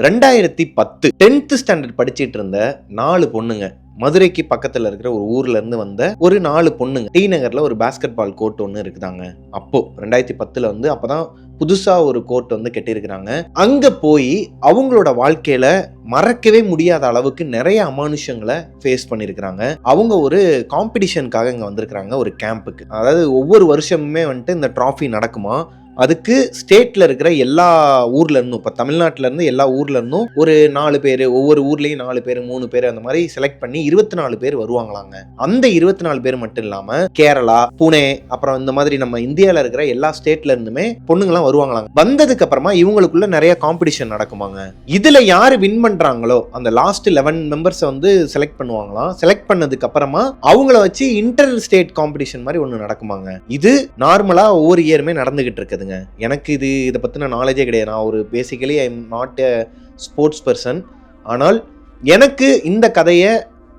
2010 10th standard படிச்சிட்டு இருந்த 4 பொண்ணுங்க, மதுரைக்கு பக்கத்துல இருக்கிற ஒரு ஊர்ல இருந்து வந்த ஒரு 4 பொண்ணுங்க டி நகர்ல ஒரு பாஸ்கெட் பால் கோர்ட் ஒன்று இருக்குதாங்க. அப்போ 2010 வந்து அப்பதான் புதுசா ஒரு கோர்ட் வந்து கட்டியிருக்கிறாங்க. அங்க போய் அவங்களோட வாழ்க்கையில மறக்கவே முடியாத அளவுக்கு நிறைய அமானுஷங்களை ஃபேஸ் பண்ணியிருக்கிறாங்க. அவங்க ஒரு காம்படிஷனுக்காக இங்க வந்திருக்கிறாங்க, ஒரு கேம்புக்கு. அதாவது ஒவ்வொரு வருஷமுமே வந்துட்டு இந்த டிராஃபி நடக்குமா, அதுக்கு ஸ்டேட்ல இருக்கிற எல்லா ஊர்ல இருந்தும், இப்போ தமிழ்நாட்டில இருந்து எல்லா ஊர்ல இருந்தும் ஒரு 4 பேர், ஒவ்வொரு ஊர்லயும் 4 பேர் 3 பேர் அந்த மாதிரி செலக்ட் பண்ணி 24 பேர் வருவாங்களாங்க. அந்த 24 பேர் மட்டும் இல்லாம கேரளா, புனே, அப்புறம் இந்த மாதிரி நம்ம இந்தியால இருக்கிற எல்லா ஸ்டேட்ல இருந்துமே பொண்ணுங்களாம் வருவாங்களாங்க. வந்ததுக்கு அப்புறமா இவங்களுக்குள்ள நிறைய காம்படிஷன் நடக்குமாங்க. இதுல யாரு வின் பண்றாங்களோ அந்த லாஸ்ட் 11 மெம்பர்ஸ் வந்து செலக்ட் பண்ணுவாங்களாம். செலக்ட் பண்ணதுக்கு அப்புறமா அவங்கள வச்சு இன்டர் ஸ்டேட் காம்படிஷன் மாதிரி ஒண்ணு நடக்குமாங்க. இது நார்மலா ஒவ்வொரு இயருமே நடந்துகிட்டு இருக்குதுங்க. எனக்கு இதை பத்தின நாலேஜே கிடையாது. நான் ஒரு basically I am not a sports person. ஆனால் எனக்கு இந்த கதையை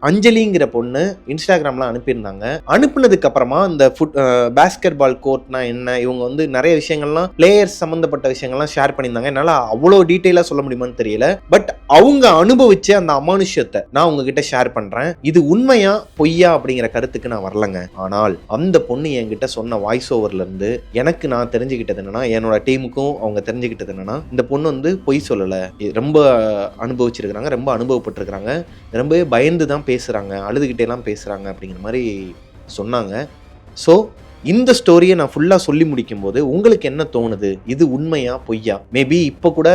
அஞ்சலிங்கிற பொண்ணு இன்ஸ்டாகிராம்ல அனுப்பியிருந்தாங்க. அனுப்புனதுக்கு அப்புறமா இந்த பாஸ்கெட் பால் கோர்ட்னா என்ன, இவங்க வந்து நிறைய விஷயங்கள்லாம் பிளேயர்ஸ் சம்பந்தப்பட்ட விஷயங்கள்லாம் ஷேர் பண்ணியிருந்தாங்க. என்னால அவ்வளோ டீட்டெயிலா சொல்ல முடியுமான்னு தெரியல. பட் அவங்க அனுபவிச்ச அந்த அமானுஷ்யத்தை நான் உங்ககிட்ட ஷேர் பண்றேன். இது உண்மையா பொய்யா அப்படிங்கிற கருத்துக்கு நான் வரலங்க. ஆனால் அந்த பொண்ணு என்கிட்ட சொன்ன வாய்ஸ் ஓவர்ல இருந்து எனக்கு நான் தெரிஞ்சுக்கிட்டது என்னன்னா, என்னோட டீமுக்கும் அவங்க தெரிஞ்சுக்கிட்டது என்னன்னா, இந்த பொண்ணு வந்து பொய் சொல்லல, ரொம்ப அனுபவிச்சிருக்கிறாங்க, ரொம்ப அனுபவப்பட்டிருக்கிறாங்க, ரொம்பவே பயந்து தான் பேசுகிறாங்க, அழுதுகிட்டே எல்லாம் பேசுகிறாங்க அப்படிங்கிற மாதிரி சொன்னாங்க. ஸோ இந்த ஸ்டோரியை நான் ஃபுல்லாக சொல்லி முடிக்கும் போது உங்களுக்கு என்ன தோணுது? இது உண்மையா பொய்யா? மேபி இப்போ கூட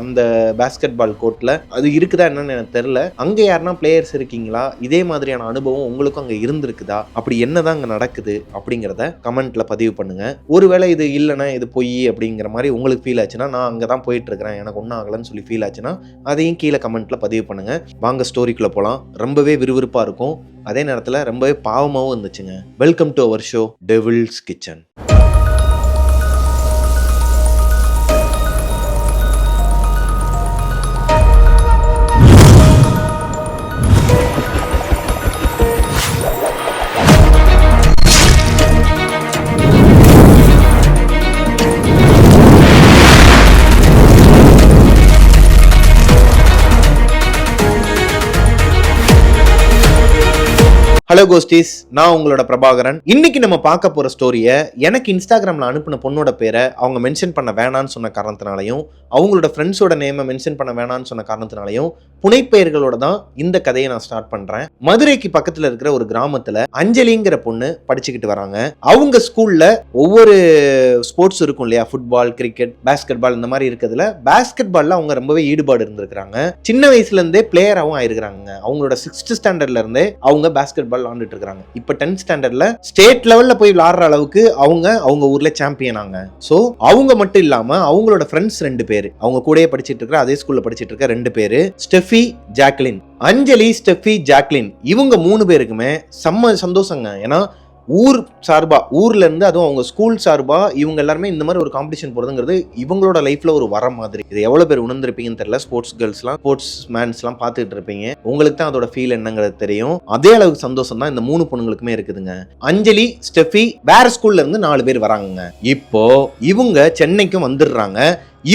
அந்த பாஸ்கெட் பால் கோர்ட்டில் அது இருக்குதா என்னன்னு எனக்கு தெரில. அங்கே யாருன்னா பிளேயர்ஸ் இருக்கீங்களா? இதே மாதிரியான அனுபவம் உங்களுக்கும் அங்கே இருந்திருக்குதா? அப்படி என்னதான் அங்கே நடக்குது அப்படிங்கிறத கமெண்ட்ல பதிவு பண்ணுங்க. ஒருவேளை இது இல்லைன்னா இது பொய் அப்படிங்கிற மாதிரி உங்களுக்கு ஃபீல் ஆச்சுன்னா, நான் அங்கே தான் போயிட்டு இருக்கிறேன், எனக்கு ஒன்றும் ஆகலன்னு சொல்லி ஃபீல் ஆச்சுன்னா அதையும் கீழே கமெண்ட்ல பதிவு பண்ணுங்க. வாங்க ஸ்டோரிக்குள்ளே போகலாம். ரொம்பவே விறுவிறுப்பாக இருக்கும், அதே நேரத்தில் ரொம்பவே பாவமாகவும் இருந்துச்சுங்க. Welcome to our show Devil's Kitchen. Hello ghosties, நான் உங்களோட பிரபாகரன். இன்னைக்கு நம்ம பார்க்க போற ஸ்டோரியை எனக்கு இன்ஸ்டாகிராம்ல அனுப்பின பொண்ணோட பேரை அவங்க மென்ஷன் பண்ண வேணான்னு சொன்ன காரணத்தினாலையும், அவங்களோட ஃப்ரெண்ட்ஸோட நேமை மென்ஷன் பண்ண வேணான்னு சொன்ன காரணத்தினாலையும் புனைப்பெயர்களோட தான் இந்த கதையை நான் ஸ்டார்ட் பண்றேன். மதுரைக்கு பக்கத்துல இருக்கிற ஒரு கிராமத்துல அஞ்சலிங்கிற பொண்ணு படிச்சுக்கிட்டு வராங்க. அவங்க ஸ்கூல்ல ஒவ்வொரு ஸ்போர்ட்ஸ் இருக்கும் இல்லையா, ஃபுட்பால், கிரிக்கெட், பாஸ்கெட் பால், இந்த மாதிரி இருக்கிறதுல பாஸ்கெட் பால்ல அவங்க ரொம்பவே ஈடுபாடு இருந்திருக்காங்க. சின்ன வயசுல இருந்தே பிளேயராகவும் ஆயிருக்காங்க. அவங்களோட 6th ஸ்டாண்டர்ட்ல இருந்தே அவங்க பாஸ்கெட் பால் விளையாண்டுட்டு இருக்காங்க. இப்ப 10th ஸ்டாண்டர்ட்ல ஸ்டேட் லெவல்ல போய் விளையாடுற அளவுக்கு அவங்க ஊர்ல சாம்பியன் ஆங்க. சோ அவங்க மட்டும் இல்லாம அவங்களோட ஃப்ரெண்ட்ஸ் 2 பேர், அவங்க கூடயே படிச்சிட்டு இருக்கிற அதே ஸ்கூல்ல படிச்சிட்டு இருக்க 2 பேரு, ஸ்டெஃபி, ஜாக்லின். அஞ்சலி, ஸ்டெஃபி, ஜாக்லின் இவங்க 3 பேருக்குமே செம்ம சந்தோஷங்க. ஏன்னா ஊர் சார்பா, ஊர்ல இருந்து, அதுவும் அவங்க ஸ்கூல் சார்பா இவங்க எல்லாருமே இந்த மாதிரி ஒரு காம்படிஷன் போறதுங்கிறது இவங்களோட லைஃப்ல ஒரு வர மாதிரி. இது எவ்வளவு பேர் உணர்ந்திருப்பீங்கன்னு தெரியல. ஸ்போர்ட்ஸ் கேர்ள்ஸ்லாம், ஸ்போர்ட்ஸ் மேன்ஸ்லாம் பார்த்துட்டு இருப்பீங்க, உங்களுக்கு தான் அதோட ஃபீல் என்னங்கிறது தெரியும். அதே அளவுக்கு சந்தோஷம் தான் இந்த 3 பொண்ணுங்களுக்குமே இருக்குதுங்க. அஞ்சலி, ஸ்டெஃபி வேற ஸ்கூல்ல இருந்து 4 பேர் வராங்க. இப்போ இவங்க சென்னைக்கும் வந்துடுறாங்க.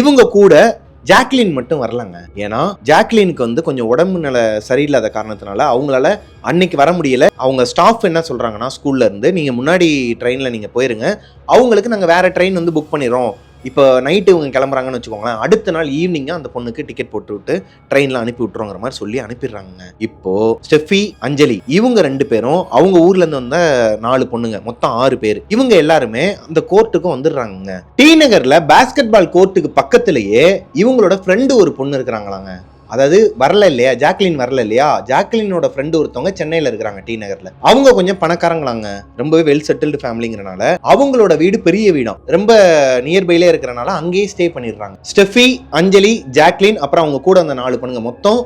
இவங்க கூட ஜாக்லின் மட்டும் வரலங்க. ஏன்னா ஜாக்லினுக்கு வந்து கொஞ்சம் உடம்பு நிலை சரியில்லாத காரணத்தினால அவங்களால அன்னைக்கு வர முடியல. அவங்க ஸ்டாஃப் என்ன சொல்றாங்கன்னா, ஸ்கூல்ல இருந்து நீங்க முன்னாடி ட்ரெயின்ல நீங்க போயிருங்க, அவங்களுக்கு நாங்க வேற ட்ரெயின் வந்து புக் பண்ணிடுறோம். இப்போ நைட்டு இவங்க கிளம்புறாங்கன்னு வச்சுக்கோங்களேன், அடுத்த நாள் ஈவினிங்கா அந்த பொண்ணுக்கு டிக்கெட் போட்டு விட்டு ட்ரெயின்ல அனுப்பி விட்டுருங்கிற மாதிரி சொல்லி அனுப்பிடுறாங்க. இப்போ ஸ்டெஃபி, அஞ்சலி இவங்க 2 பேரும் அவங்க ஊர்ல இருந்து வந்த 4 பொண்ணுங்க, மொத்தம் 6 பேர், இவங்க எல்லாருமே அந்த கோர்ட்டுக்கும் வந்துடுறாங்க. டி நகர்ல பாஸ்கெட் பால் கோர்ட்டுக்கு பக்கத்திலேயே இவங்களோட ஃப்ரெண்டு ஒரு பொண்ணு இருக்கிறாங்களாங்க. அதாவது வரல இல்லையா, ஜாக்லின் வரல இல்லையா, ஜாக்லினோட ஃப்ரெண்டு ஒருத்தவங்க சென்னையில இருக்கிறாங்க, டி நகர்ல. அவங்க கொஞ்சம் பணக்காரங்களாங்க, ரொம்பவே வெல் செட்டில்டு ஃபேமிலிங்கிறனால அவங்களோட வீடு பெரிய வீடாம், ரொம்ப நியர்பைலே இருக்கிறனால அங்கேயே ஸ்டே பண்ணிடுறாங்க. ஸ்டெஃபி, அஞ்சலி, ஜாக்லின், அப்புறம் அவங்க கூட அந்த 4 பொண்ணுங்க, மொத்தம்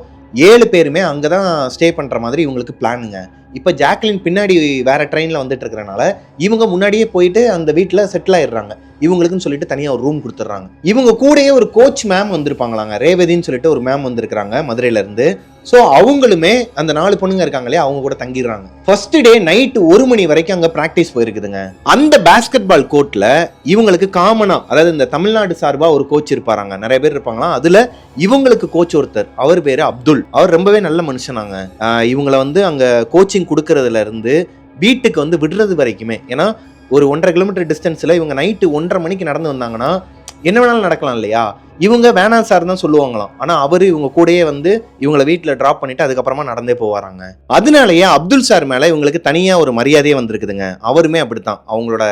7 பேருமே அங்கதான் ஸ்டே பண்ற மாதிரி இவங்களுக்கு பிளானுங்க. இப்போ ஜாக்லின் பின்னாடி வேற ட்ரெயினில் வந்துட்டு இருக்கிறனால இவங்க முன்னாடியே போயிட்டு அந்த வீட்டில் செட்டில் ஆயிடுறாங்க. இவங்களுக்குன்னு சொல்லிட்டு தனியாக ஒரு ரூம் கொடுத்துட்றாங்க. இவங்க கூடயே ஒரு கோச் மேம் வந்திருப்பாங்களாங்க, ரேவதின்னு சொல்லிட்டு ஒரு மேம் வந்திருக்கிறாங்க மதுரையிலேருந்து. ஸோ அவங்களுமே அந்த 4 பொண்ணுங்க இருக்காங்களே அவங்க கூட தங்கிடுறாங்க. ஃபர்ஸ்ட் டே நைட்டு 1 மணி வரைக்கும் அங்கே ப்ராக்டிஸ் போயிருக்குதுங்க. அந்த பேஸ்கெட் பால் கோர்ட்டில் இவங்களுக்கு காமனாக, அதாவது இந்த தமிழ்நாடு சார்பாக ஒரு கோச் இருப்பாராங்க, நிறைய பேர் இருப்பாங்களாம். அதில் இவங்களுக்கு கோச் ஒருத்தர், அவர் பேர் அப்துல். அவர் ரொம்பவே நல்ல மனுஷனாங்க. இவங்களை வந்து அங்கே கோச்சிங் கொடுக்கறதுல இருந்து வீட்டுக்கு வந்து விடுறது வரைக்குமே, ஏன்னா ஒரு 1.5 கிலோமீட்டர் டிஸ்டன்ஸில் இவங்க நைட்டு 1:30 மணிக்கு நடந்து வந்தாங்கன்னா என்ன வேணாலும் நடக்கலாம் இல்லையா. இவங்க வேணாம் சார் தான் சொல்லுவாங்களாம். ஆனா அவரு இவங்க கூடயே வந்து இவங்களை வீட்டில் டிராப் பண்ணிட்டு அதுக்கப்புறமா நடந்தே போவாராங்க. அதனாலயே அப்துல் சார் மேல இவங்களுக்கு தனியா ஒரு மரியாதையே வந்திருக்குதுங்க. அவருமே அப்படித்தான் அவங்களோட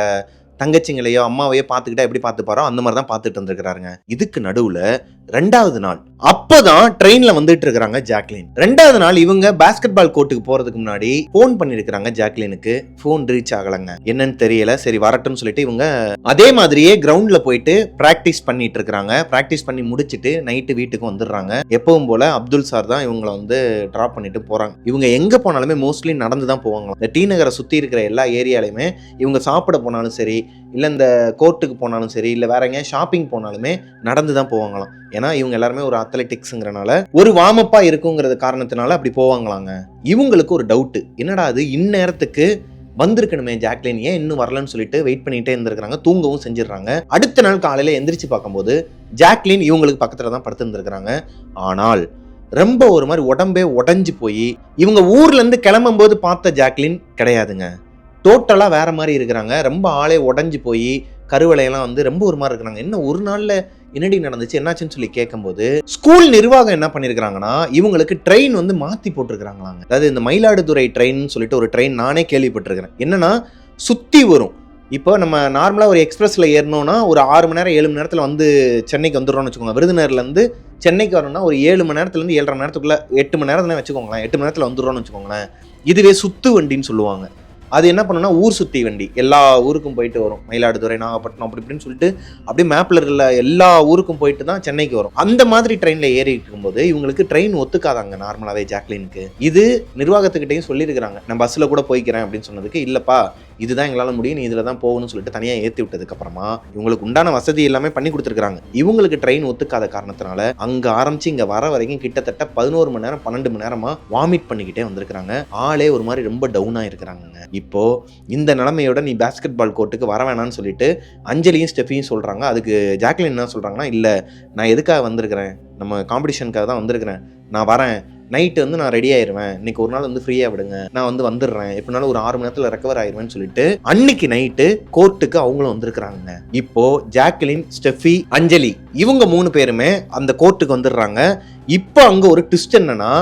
தங்கச்சிங்களையோ அம்மாவையோ பார்த்துக்கிட்டா எப்படி பார்த்துப்பாரோ அந்த மாதிரி தான் பார்த்துட்டு இருந்திருக்கிறாருங்க. இதுக்கு நடுவுல 2வது நாள் அப்பதான் ட்ரெயின்ல வந்துட்டு இருக்காங்க ஜாக்லின். 2வது நாள் இவங்க பாஸ்கெட் பால் கோர்ட்டுக்கு போறதுக்கு முன்னாடி போன் பண்ணிருக்காங்க ஜாக்லினுக்கு. போன் ரீச் ஆகலங்க, என்னன்னு தெரியல. சரி வரட்டும்னு சொல்லிட்டு இவங்க அதே மாதிரியே கிரவுண்ட்ல போயிட்டு பிராக்டிஸ் பண்ணிட்டு இருக்காங்க. பிராக்டிஸ் பண்ணி முடிச்சுட்டு நைட்டு வீட்டுக்கு வந்துடுறாங்க. எப்பவும் போல அப்துல் சார் தான் இவங்களை வந்து டிராப் பண்ணிட்டு போறாங்க. இவங்க எங்க போனாலுமே மோஸ்ட்லி நடந்து தான் போவாங்க. இந்த டி நகரை சுத்தி இருக்கிற எல்லா ஏரியாலையுமே இவங்க சாப்பிட போனாலும் சரி, இல்லை இந்த கோர்ட்டுக்கு போனாலும் சரி, இல்லை வேற எங்கேயா ஷாப்பிங் போனாலுமே நடந்து தான் போவாங்களாம். ஏன்னா இவங்க எல்லாருமே ஒரு அத்லெட்டிக்ஸுங்கிறனால ஒரு வார்மப்பா இருக்குங்கிறது காரணத்தினால அப்படி போவாங்களாங்க. இவங்களுக்கு ஒரு டவுட்டு, என்னடா அது இந்நேரத்துக்கு வந்திருக்கணுமே ஜாக்லின், ஏன் இன்னும் வரலன்னு சொல்லிட்டு வெயிட் பண்ணிட்டே இருந்திருக்காங்க. தூங்கவும் செஞ்சிடறாங்க. அடுத்த நாள் காலையில எந்திரிச்சு பார்க்கும்போது ஜாக்லின் இவங்களுக்கு பக்கத்துல தான் படுத்து இருந்திருக்கிறாங்க. ஆனால் ரொம்ப ஒரு மாதிரி உடம்பே உடஞ்சு போய் இவங்க ஊர்ல இருந்து கிளம்பும் போது பார்த்த ஜாக்லின் கிடையாதுங்க. டோட்டலா வேற மாதிரி இருக்கிறாங்க. ரொம்ப ஆளே உடஞ்சு போய் கருவளையெல்லாம் வந்து ரொம்ப ஒரு மாதிரி இருக்கிறாங்க. என்ன ஒரு நாள்ல என்னடி நடந்துச்சு, என்னாச்சுன்னு சொல்லி கேட்கும்போது ஸ்கூல் நிர்வாகம் என்ன பண்ணிருக்காங்கன்னா இவங்களுக்கு ட்ரெயின் வந்து மாத்தி போட்டிருக்காங்களாங்க. அதாவது இந்த மயிலாடுதுறை ட்ரெயின் சொல்லிட்டு ஒரு ட்ரெயின் நானே கேள்விப்பட்டிருக்கிறேன். என்னன்னா சுத்தி வரும். இப்போ நம்ம நார்மலாக ஒரு எக்ஸ்பிரஸில் ஏறணும்னா ஒரு 6 மணி நேரம் 7 மணி நேரத்தில் வந்து சென்னைக்கு வந்துடுறோம்னு வச்சுக்கோங்க. விருதுநகர்லேருந்து சென்னைக்கு வரணும்னா ஒரு 7 மணி நேரத்துலேருந்து 7.5 மணி நேரத்துக்குள்ள 8 மணி நேரத்துல வச்சுக்கோங்களேன். 8 மணி நேரத்தில் வந்துடுறோம்னு வச்சுக்கோங்களேன். இதுவே சுத்து வண்டின்னு சொல்லுவாங்க. அது என்ன பண்ணுன்னா ஊர் சுத்தி வண்டி, எல்லா ஊருக்கும் போயிட்டு வரும். மயிலாடுதுறை, நாகப்பட்டினம் அப்படி இப்படின்னு சொல்லிட்டு அப்படியே மேப்ல இருக்கிற எல்லா ஊருக்கும் போயிட்டு தான் சென்னைக்கு வரும். அந்த மாதிரி ட்ரெயினில் ஏறிட்டு இருக்கும்போது இவங்களுக்கு ட்ரெயின் ஒத்துக்காதாங்க நார்மலாகவே ஜாக்லினுக்கு. இது நிர்வாகத்துக்கிட்டையும் சொல்லியிருக்கிறாங்க, நான் பஸ்ஸில் கூட போய்க்கிறேன் அப்படின்னு சொன்னதுக்கு, இல்லைப்பா இதுதான் எங்களால் முடியும், நீ இதில் தான் போகணும்னு சொல்லிட்டு தனியாக ஏற்றி விட்டதுக்கப்புறமா இவங்களுக்கு உண்டான வசதி எல்லாமே பண்ணி கொடுத்துருக்காங்க. இவங்களுக்கு ட்ரெயின் ஒத்துக்காத காரணத்தினால அங்கே ஆரம்பிச்சு இங்கே வர வரைக்கும் கிட்டத்தட்ட 11 மணி நேரம் 12 மணி நேரமாக வாமிட் பண்ணிக்கிட்டே வந்திருக்கிறாங்க. ஆளே ஒரு மாதிரி ரொம்ப டவுனாக இருக்கிறாங்க. இப்போ இந்த நிலைமையோட நீ பாஸ்கெட் பால் கோர்ட்டுக்கு வர வேணாம்னு சொல்லிட்டு அஞ்சலியும் ஸ்டெஃபியும் சொல்கிறாங்க. அதுக்கு ஜாக்லின் என்ன சொல்கிறாங்கன்னா, இல்லை நான் எதுக்காக வந்திருக்கிறேன், நம்ம காம்படிஷனுக்காக தான் வந்திருக்கிறேன், நான் வரேன், நைட்டு வந்து நான் ரெடி ஆயிடுவேன், இன்னைக்கு ஒரு நாள் வந்து ஃப்ரீயாக விடுங்க, நான் வந்து வந்துடுறேன், எப்படினாலும் ஒரு 6 மணி நேரத்தில் ரெக்கவர் ஆயிடுவேன்னு சொல்லிட்டு அன்னைக்கு நைட்டு கோர்ட்டுக்கு அவங்களும் வந்திருக்கிறாங்க. இப்போ ஜாக்லின், ஸ்டெஃபி, அஞ்சலி இவங்க 3 பேருமே அந்த கோர்ட்டுக்கு வந்துடுறாங்க. இப்போ அங்க ஒரு ட்விஸ்ட் என்னன்னா,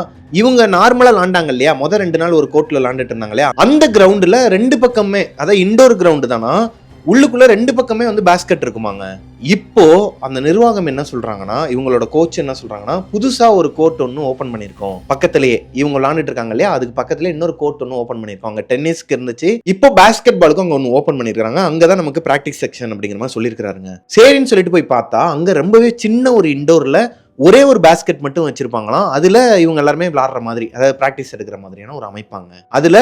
இவங்க நார்மலா விளாண்டாங்க இல்லையா, முதல் 2 நாள் ஒரு கோர்ட்ல விளாண்டுட்டு இருந்தாங்க இல்லையா, அந்த கிரவுண்டுல 2 பக்கமே, அதாவது இண்டோர் கிரவுண்டு தானா, உள்ளுக்குள்ள 2 பக்கமே வந்து பாஸ்கெட் இருக்குமாங்க. இப்போ அந்த நிர்வாகம் என்ன சொல்றாங்கன்னா, இவங்களோட கோச் என்ன சொல்றாங்கன்னா, புதுசா ஒரு கோர்ட் ஒன்று ஓப்பன் பண்ணிருக்கோம் பக்கத்திலேயே, இவங்க விளாண்டுட்டு இருக்காங்க இல்லையா அதுக்கு பக்கத்துல இன்னொரு கோர்ட் ஒன்று ஓப்பன் பண்ணிருக்கோம். அங்க டென்னிஸ்க்கு இருந்துச்சு, இப்போ பாஸ்கெட் பாலுக்கும் அங்க ஒன்று ஓப்பன் பண்ணிருக்காங்க. அங்கதான் நமக்கு பிராக்டிஸ் செக்ஷன் அப்படிங்கிற மாதிரி சொல்லியிருக்காருங்க. சரின்னு சொல்லிட்டு போய் பார்த்தா அங்க ரொம்பவே சின்ன ஒரு இண்டோர்ல ஒரே ஒரு பாஸ்கெட் மட்டும் வச்சிருப்பாங்களாம். அதுல இவங்க எல்லாருமே விளாடுற மாதிரி, அதாவது பிராக்டிஸ் எடுக்கிற மாதிரியான ஒரு அமைப்பாங்க. அதுல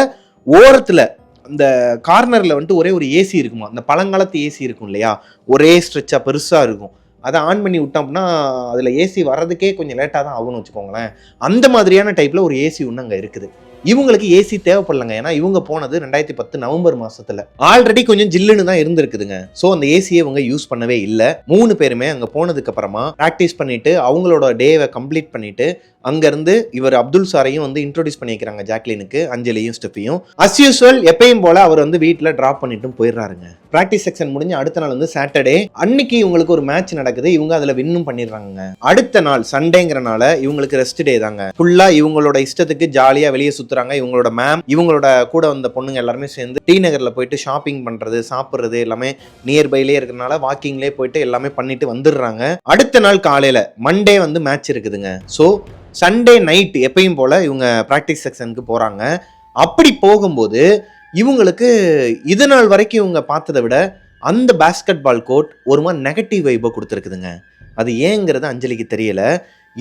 ஓரத்துல அந்த கார்னர்ல வந்துட்டு ஒரே ஒரு ஏசி இருக்குமா, அந்த பழங்காலத்து ஏசி இருக்கும் இல்லையா, ஒரே ஸ்ட்ரெச்சா பெருசா இருக்கும். அதை ஆன் பண்ணி விட்டோம் அப்படின்னா அதுல ஏசி வர்றதுக்கே கொஞ்சம் லேட்டாக தான் ஆகும்னு வச்சுக்கோங்களேன். அந்த மாதிரியான டைப்ல ஒரு ஏசி ஒன்று அங்கே இருக்குது. இவங்களுக்கு ஏசி தேவைப்படலங்க, ஏன்னா இவங்க போனது 2010 நவம்பர் மாசத்துல, ஆல்ரெடி கொஞ்சம் ஜில்லுன்னு தான் இருந்திருக்குதுங்க. ஸோ அந்த ஏசியை இவங்க யூஸ் பண்ணவே இல்லை. 3 பேருமே அங்க போனதுக்கு அப்புறமா ப்ராக்டிஸ் பண்ணிட்டு அவங்களோட டேவை கம்ப்ளீட் பண்ணிட்டு அங்கிருந்து இவர் அப்துல் சாரையும் வந்து இன்ட்ரோடியூஸ் பண்ணி வைக்கிறாங்க ஜாக்லினுக்கு, அஞ்சலியும் ஸ்டெஃபியும். அஸ் யூஸ்வல் எப்பயும் போல அவர் வந்து வீட்டில் டிராப் பண்ணிட்டும் போயிடுறாருங்க. ப்ராக்டிஸ் செக்ஷன் முடிஞ்சு அடுத்த நாள் வந்து சாட்டர்டே அன்னைக்கு இவங்களுக்கு ஒரு மேட்ச் நடக்குது. இவங்க அதுல வின்னும் பண்ணிடுறாங்க. அடுத்த நாள் சண்டேங்கிறனால இவங்களுக்கு ரெஸ்ட் டே தாங்க. ஃபுல்லா இவங்களோட இஷ்டத்துக்கு ஜாலியா வெளியே சுத்துறாங்க. இவங்களோட மேம், இவங்களோட கூட வந்த பொண்ணுங்க எல்லாருமே சேர்ந்து டி நகர்ல போயிட்டு ஷாப்பிங் பண்றது, சாப்பிடுறது எல்லாமே நியர்பைலே இருக்கிறனால வாக்கிங்லேயே போயிட்டு எல்லாமே பண்ணிட்டு வந்துடுறாங்க. அடுத்த நாள் காலையில மண்டே வந்து மேட்ச் இருக்குதுங்க. ஸோ சண்டே நைட் எப்பயும் போல இவங்க ப்ராக்டிஸ் செக்ஷனுக்கு போறாங்க. அப்படி போகும்போது இவங்களுக்கு இது நாள் வரைக்கும் இவங்க பார்த்ததை விட அந்த பாஸ்கெட் பால் கோர்ட் ஒரு மாதிரி நெகட்டிவ் வைப்பை கொடுத்துருக்குதுங்க. அது ஏங்கிறது அஞ்சலிக்கு தெரியல.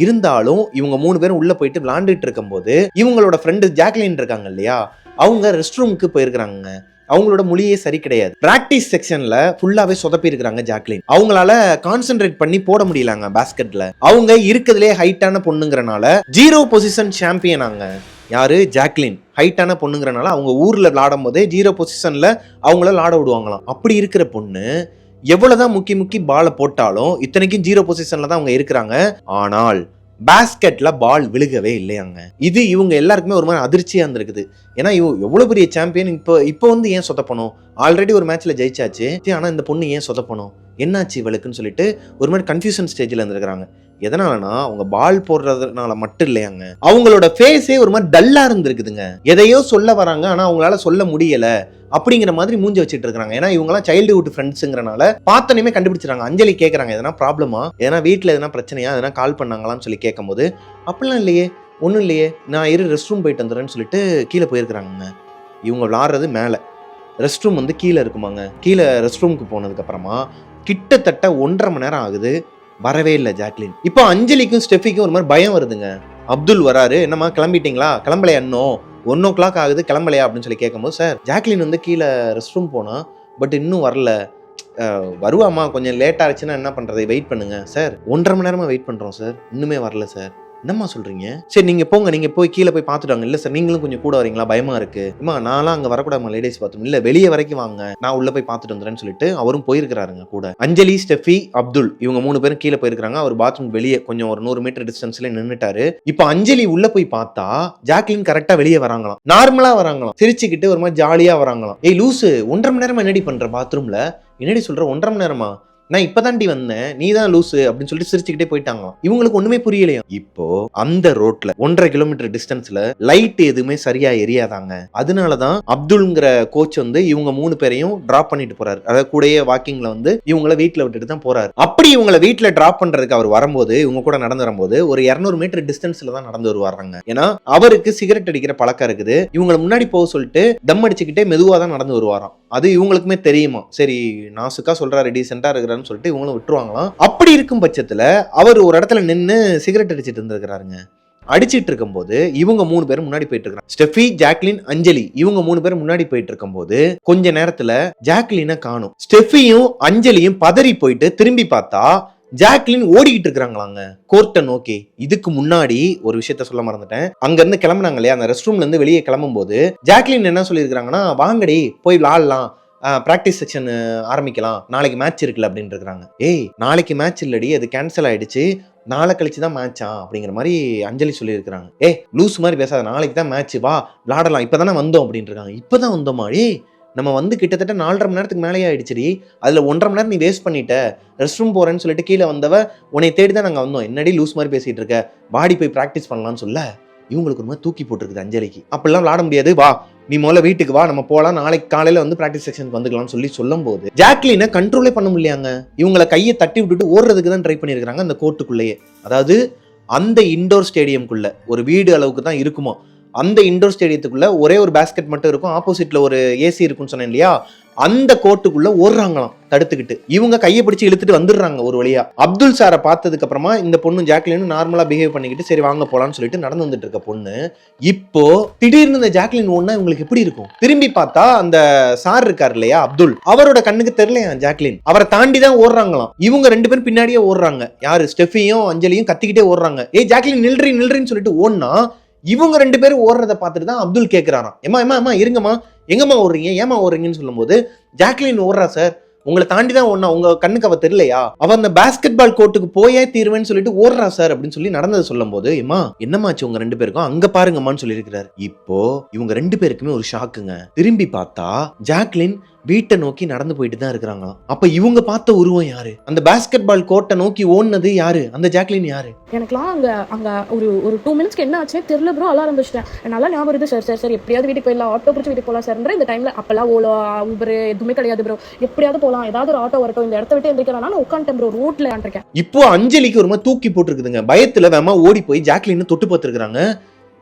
இருந்தாலும் இவங்க 3 பேரும் உள்ள போயிட்டு விளையாண்டுட்டு இருக்கும்போது இவங்களோட ஃப்ரெண்டு ஜாக்லின் இருக்காங்க இல்லையா, அவங்க ரெஸ்ட் ரூமுக்கு போயிருக்காங்க. அவங்களோட மொழியே சரி கிடையாது. பிராக்டிஸ் செக்ஷன்ல ஃபுல்லாவே சொதப்பி இருக்காங்க ஜாக்லின். அவங்களால கான்சென்ட்ரேட் பண்ணி போட முடியலங்க பேஸ்கெட்ல. அவங்க இருக்கிறதுலே ஹைட்டான பொண்ணுங்கறனால 0 பொசிஷன் சாம்பியன் ஆங்க. யாரு? ஜாக்லின். ஹைட்டான பொண்ணுங்கறனால அவங்க ஊர்ல விளையாடும் போதே 0 பொசிஷன்ல அவங்கள விளையாட விடுவாங்களாம். அப்படி இருக்கிற பொண்ணு எவ்வளவுதான் முக்கி பாலை போட்டாலும் இத்தனைக்கும் 0 பொசிஷன்ல தான் அவங்க இருக்கிறாங்க. ஆனால் பேஸ்கெட்ல பால் விழுகவே இல்லையாங்க. இது இவங்க எல்லாருக்குமே ஒரு மாதிரி அதிர்ச்சியா இருந்திருக்குது. ஏன்னா எவ்வளவு பெரிய சாம்பியன் இப்போ வந்து ஏன் சொதப்பணும்? ஆல்ரெடி ஒரு மேட்ச்ல ஜெயிச்சாச்சு, ஆனா இந்த பொண்ணு ஏன் சொதப்பணும், என்னாச்சு இவளுக்குன்னு சொல்லிட்டு ஒரு மாதிரி கன்ஃபியூஷன் ஸ்டேஜ்ல இருந்திருக்காங்க. எதனாலனா அவங்க பால் போடுறதுனால மட்டும் இல்லையாங்க, அவங்களோட ஃபேஸே ஒரு மாதிரி டல்லா இருந்திருக்குதுங்க. எதையோ சொல்ல வராங்க ஆனா அவங்களால சொல்ல முடியல அப்படிங்கிற மாதிரி மூஞ்சி வச்சுட்டு இருக்காங்க. ஏன்னா இவங்கலாம் சைல்டுஹுட் ஃப்ரெண்ட்ஸுங்கிறனால பார்த்தோன்னே கண்டுபிடிச்சிடறாங்க. அஞ்சலி கேட்கறாங்க, எதனா ப்ராப்ளமா, எதனா வீட்டில் எதனா பிரச்சனையா, எதனா கால் பண்ணாங்களான்னு சொல்லி கேட்கும்போது அப்படிலாம் இல்லையே, ஒன்றும் இல்லையே, நான் ரெஸ்ட் ரூம் போயிட்டு வந்துடுறேன்னு சொல்லிட்டு கீழே போயிருக்கிறாங்க. இவங்க விளாடுறது மேலே, ரெஸ்ட் ரூம் வந்து கீழே இருக்குமாங்க. கீழே ரெஸ்ட் ரூமுக்கு போனதுக்கப்புறமா கிட்டத்தட்ட 1.5 மணி நேரம் ஆகுது, வரவே இல்லை ஜாக்லின். இப்போ அஞ்சலிக்கும் ஸ்டெஃபிக்கும் ஒரு மாதிரி பயம் வருதுங்க. அப்துல் வராரு, என்னம்மா கிளம்பிட்டீங்களா, கிளம்பலையா, இன்னும் 1 o'clock ஆகுது, கிளம்பலையா அப்படின்னு சொல்லி கேட்கும்போது, சார் ஜாக்லின் வந்து கீழே ரெஸ்ட் ரூம் போனா பட் இன்னும் வரல, வருவாமா, கொஞ்சம் லேட் ஆச்சுன்னா என்ன பண்றது, வெயிட் பண்ணுங்க சார். 1.5 மணி நேரமா வெயிட் பண்றோம் சார், இன்னுமே வரல சார். என்னம்மா சொல்றீங்க? சரி நீங்க போங்க, நீங்க போய் கீழே போய் பார்த்துட்டாங்க. இல்ல சார் நீங்களும் கொஞ்சம் கூட வரீங்களா, பயமா இருக்கு. அம்மா நான்லாம் அங்க வரக்கூடாது லேடிஸ் பாத்ரூம், இல்ல வெளியே வரைக்கும் வாங்க, நான் உள்ள போய் பார்த்துட்டு வந்துறேன்னு சொல்லிட்டு அவரும் போயிருக்கிறாருங்க கூட. அஞ்சலி, ஸ்டெஃபி, அப்துல் இவங்க 3 பேரும் கீழே போயிருக்காங்க. அவர் பாத்ரூம் வெளியே கொஞ்சம் ஒரு 100 மீட்டர் டிஸ்டன்ஸ்ல நின்னுட்டாரு. இப்போ அஞ்சலி உள்ள போய் பார்த்தா ஜாக்லின் கரெக்டா வெளியே வராங்களாம், நார்மலா வராங்களாம், சிரிச்சுக்கிட்டு ஒரு மாதிரி ஜாலியா வராங்களாம். ஏய் லூசு, 1.5 மணி நேரமா என்னடி பண்ற பாத்ரூம்ல, என்னடி சொல்ற, 1.5 மணி நேரமா, நான் இப்பதாண்டி வந்தேன், நீ தான் லூசு அப்படின்னு சொல்லிட்டு சிரிச்சுக்கிட்டே போயிட்டாங்க. இவங்களுக்கு ஒண்ணுமே புரியலையா. இப்போ அந்த ரோட்ல 1.5 கிலோமீட்டர் டிஸ்டன்ஸ்ல லைட் எதுவுமே சரியா எரியாதாங்க. அதனாலதான் அப்துல்ங்கிற கோச் வந்து இவங்க 3 பேரையும் டிராப் பண்ணிட்டு போறாரு. அதாவது கூடயே வாக்கிங்ல வந்து இவங்கள வீட்டுல விட்டுட்டு தான் போறாரு. அப்படி இவங்களை வீட்டுல டிராப் பண்றதுக்கு அவர் வரும்போது, இவங்க கூட நடந்து வரும்போது ஒரு 200 மீட்டர் டிஸ்டன்ஸ்ல தான் நடந்து வருவாங்க. ஏன்னா அவருக்கு சிகரெட் அடிக்கிற பழக்கம் இருக்குது. இவங்களை முன்னாடி போக சொல்லிட்டு தம் அடிச்சுக்கிட்டே மெதுவா தான் நடந்து வருவாராம். அது இவங்களுக்குமே தெரியுமா, சரி நாசுக்கா சொல்றாரு, டீசென்டா இருக்கிறான்னு சொல்லிட்டு இவங்களும் விட்டுருவாங்களாம். அப்படி இருக்கும் பட்சத்துல அவர் ஒரு இடத்துல நின்று சிகரெட் அடிச்சிட்டு இருந்திருக்கிறாருங்க. அடிச்சிட்டு இருக்கும் போது இவங்க 3 பேரும் முன்னாடி போயிட்டு இருக்காங்க. ஸ்டெஃபி, ஜாக்லின், அஞ்சலி இவங்க 3 பேரும் முன்னாடி போயிட்டு இருக்கும் போது கொஞ்ச நேரத்துல ஜாக்லினை காணும். ஸ்டெஃபியும் அஞ்சலியும் பதறி போயிட்டு திரும்பி பார்த்தா ஜாக்லின் ஓடிக்கிட்டு இருக்கிறாங்களாங்க கோர்ட்டை நோக்கி. இதுக்கு முன்னாடி ஒரு விஷயத்த சொல்ல மறந்துட்டேன். அங்க இருந்து கிளம்புனாங்க இல்லையா, அந்த ரெஸ்ட் ரூம்ல இருந்து வெளியே கிளம்பும் போது ஜாக்லின் என்ன சொல்லியிருக்காங்கன்னா, வாங்கடி போய் விளாடலாம், பிராக்டிஸ் செக்ஷன் ஆரம்பிக்கலாம், நாளைக்கு மேட்ச் இருக்குல்ல அப்படின்னு இருக்கிறாங்க. ஏய் நாளைக்கு மேட்ச் இல்லடி, அது கேன்சல் ஆயிடுச்சு, நாளை கழிச்சு தான் மேட்சா அப்படிங்கிற மாதிரி அஞ்சலி சொல்லியிருக்கிறாங்க. லூஸ் மாதிரி பேசாத, நாளைக்கு தான் மேட்ச், வா விளாடலாம், இப்பதானே வந்தோம் அப்படின்னு இருக்காங்க. இப்பதான் வந்தோமா? நம்ம வந்து கிட்டத்தட்ட 4.5 மணி நேரத்துக்கு மேலேயே ஆயிடுச்சுடி, அதுல 1.5 மணி நேரம் நீ வேஸ்ட் பண்ணிட்ட, ரெஸ்ட் ரூம் போறேன்னு சொல்லிட்டு கீழே வந்தவ உன்னை தேடி தான் நாங்க வந்தோம், என்னடி லூஸ் மாதிரி பேசிட்டு இருக்க, பாடி போய் பிராக்டிஸ் பண்ணலாம்னு சொல்ல இவங்களுக்கு ஒரு மாதிரி தூக்கி போட்டுருக்குது அஞ்சலிக்கு. அப்படிலாம் விளாட முடியாது, வா நீ முதல்ல வீட்டுக்கு வா, நம்ம போலாம், நாளைக்கு காலையில வந்து பிராக்டிஸ் செக்ஷனுக்கு வந்துக்கலாம்னு சொல்லும் போது ஜாக்லினை கண்ட்ரோலே பண்ண முடியாங்க. இவங்களை கையை தட்டி விட்டுட்டு ஓடுறதுக்கு தான் ட்ரை பண்ணியிருக்காங்க அந்த கோர்ட்டுக்குள்ளேயே. அதாவது அந்த இண்டோர் ஸ்டேடியம்குள்ள ஒரு வீடு அளவுக்கு தான் இருக்குமோ, அந்த இண்டோர் ஸ்டேடியத்துக்குள்ள ஒரே ஒரு பேஸ்கெட் மட்டும் இருக்கும், ஆப்போசிட்ல ஒரு ஏசி இருக்குன்னு சொன்னேன் இல்லையா, அந்த கோர்ட்டுக்குள்ள ஓடுறாங்களாம் தடுத்துக்கிட்டு. இவங்க கையை பிடிச்சி இழுத்துட்டு வந்துடுறாங்க ஒரு வழியா. அப்துல் சாரை பார்த்ததுக்கு அப்புறமா இந்த பொண்ணு ஜாக்லின் நார்மலா பிஹேவ் பண்ணிக்கிட்டு சரி வாங்க போலான்னு சொல்லிட்டு நடந்து வந்துட்டு இருக்க பொண்ணு இப்போ திடீர்னு இந்த ஜாக்லின் ஓடுனா இவங்களுக்கு எப்படி இருக்கும்? திரும்பி பார்த்தா அந்த சார் இருக்காரு இல்லையா அப்துல், அவரோட கண்ணுக்கு தெரியலையா ஜாக்லின், அவரை தாண்டி தான் ஓடுறாங்களாம். இவங்க 2 பேரும் பின்னாடியே ஓடுறாங்க. யாரு? ஸ்டெஃபியும் அஞ்சலியும் கத்திக்கிட்டே ஓடுறாங்க. ஜாக்லின் நில்றீன்னு சொல்லிட்டு ஓடுனா இவங்க 2 பேரும் ஓடுறத பார்த்துட்டு தான் அப்துல் கேட்கிறாராம், ஏமா இருங்கம்மா, எங்கம்மா ஓடுறீங்க, ஏமா ஓடுறீங்கன்னு சொல்லும் போது ஜாக்லின் ஓடுறா சார், உங்களை தாண்டி தான் ஓடுனா, உங்க கண்ணுக்கு அவ தெரியலையா, அவ அந்த பாஸ்கெட் பால் கோர்ட்டுக்கு போயே தீர்வேன்னு சொல்லிட்டு ஓடுறா சார் அப்படின்னு சொல்லி நடந்தது சொல்லும் போது, ஏமா என்னமாச்சு உங்க 2 பேருக்கும், அங்க பாருங்கம்மான்னு சொல்லி இருக்கிறாரு. இப்போ இவங்க 2 பேருக்குமே ஒரு ஷாக்குங்க. திரும்பி பார்த்தா ஜாக்லின் வீட்டை நோக்கி நடந்து போயிட்டு தான் இருக்கிறாங்களாம். அப்ப இவங்க பார்த்த உருவம் யாரு? அந்த பாஸ்கெட் பால் கோர்ட்டை நோக்கி ஓடுனது யாரு? அந்த ஜாக்லின் யாரு? எனக்குலாம் அங்க ஒரு 2 மினிட்ஸ்க்கு என்ன ஆச்சு தெரியல ப்ரோ, அலாரம் வச்சிட்டேன். நல்லா ஞாபகம் இருக்கு சார் எப்படியாவது வீட்டுக்கு போயிடலாம், ஆட்டோ பிடிச்சி வீட்டுக்கு போகலாம் சார். இந்த டைம்ல அப்பெல்லாம் ஓலோ ஊபர் எதுவுமே கிடையாது ப்ரோ, எப்படியாவது போகலாம், ஏதாவது ஒரு ஆட்டோ வரட்டும், இந்த இடத்த விட்டு எந்திரிக்கலாம், நான் உட்காந்துட்டேன் ப்ரோ, ரோட்ல இருக்கேன். இப்போ அஞ்சலிக்கு ஒரு மாதிரி தூக்கி போட்டுருக்குதுங்க. பயத்துல வேமா ஓடி போய் ஜாக்லின் தொட்டு பார்த்துருக்காங்க.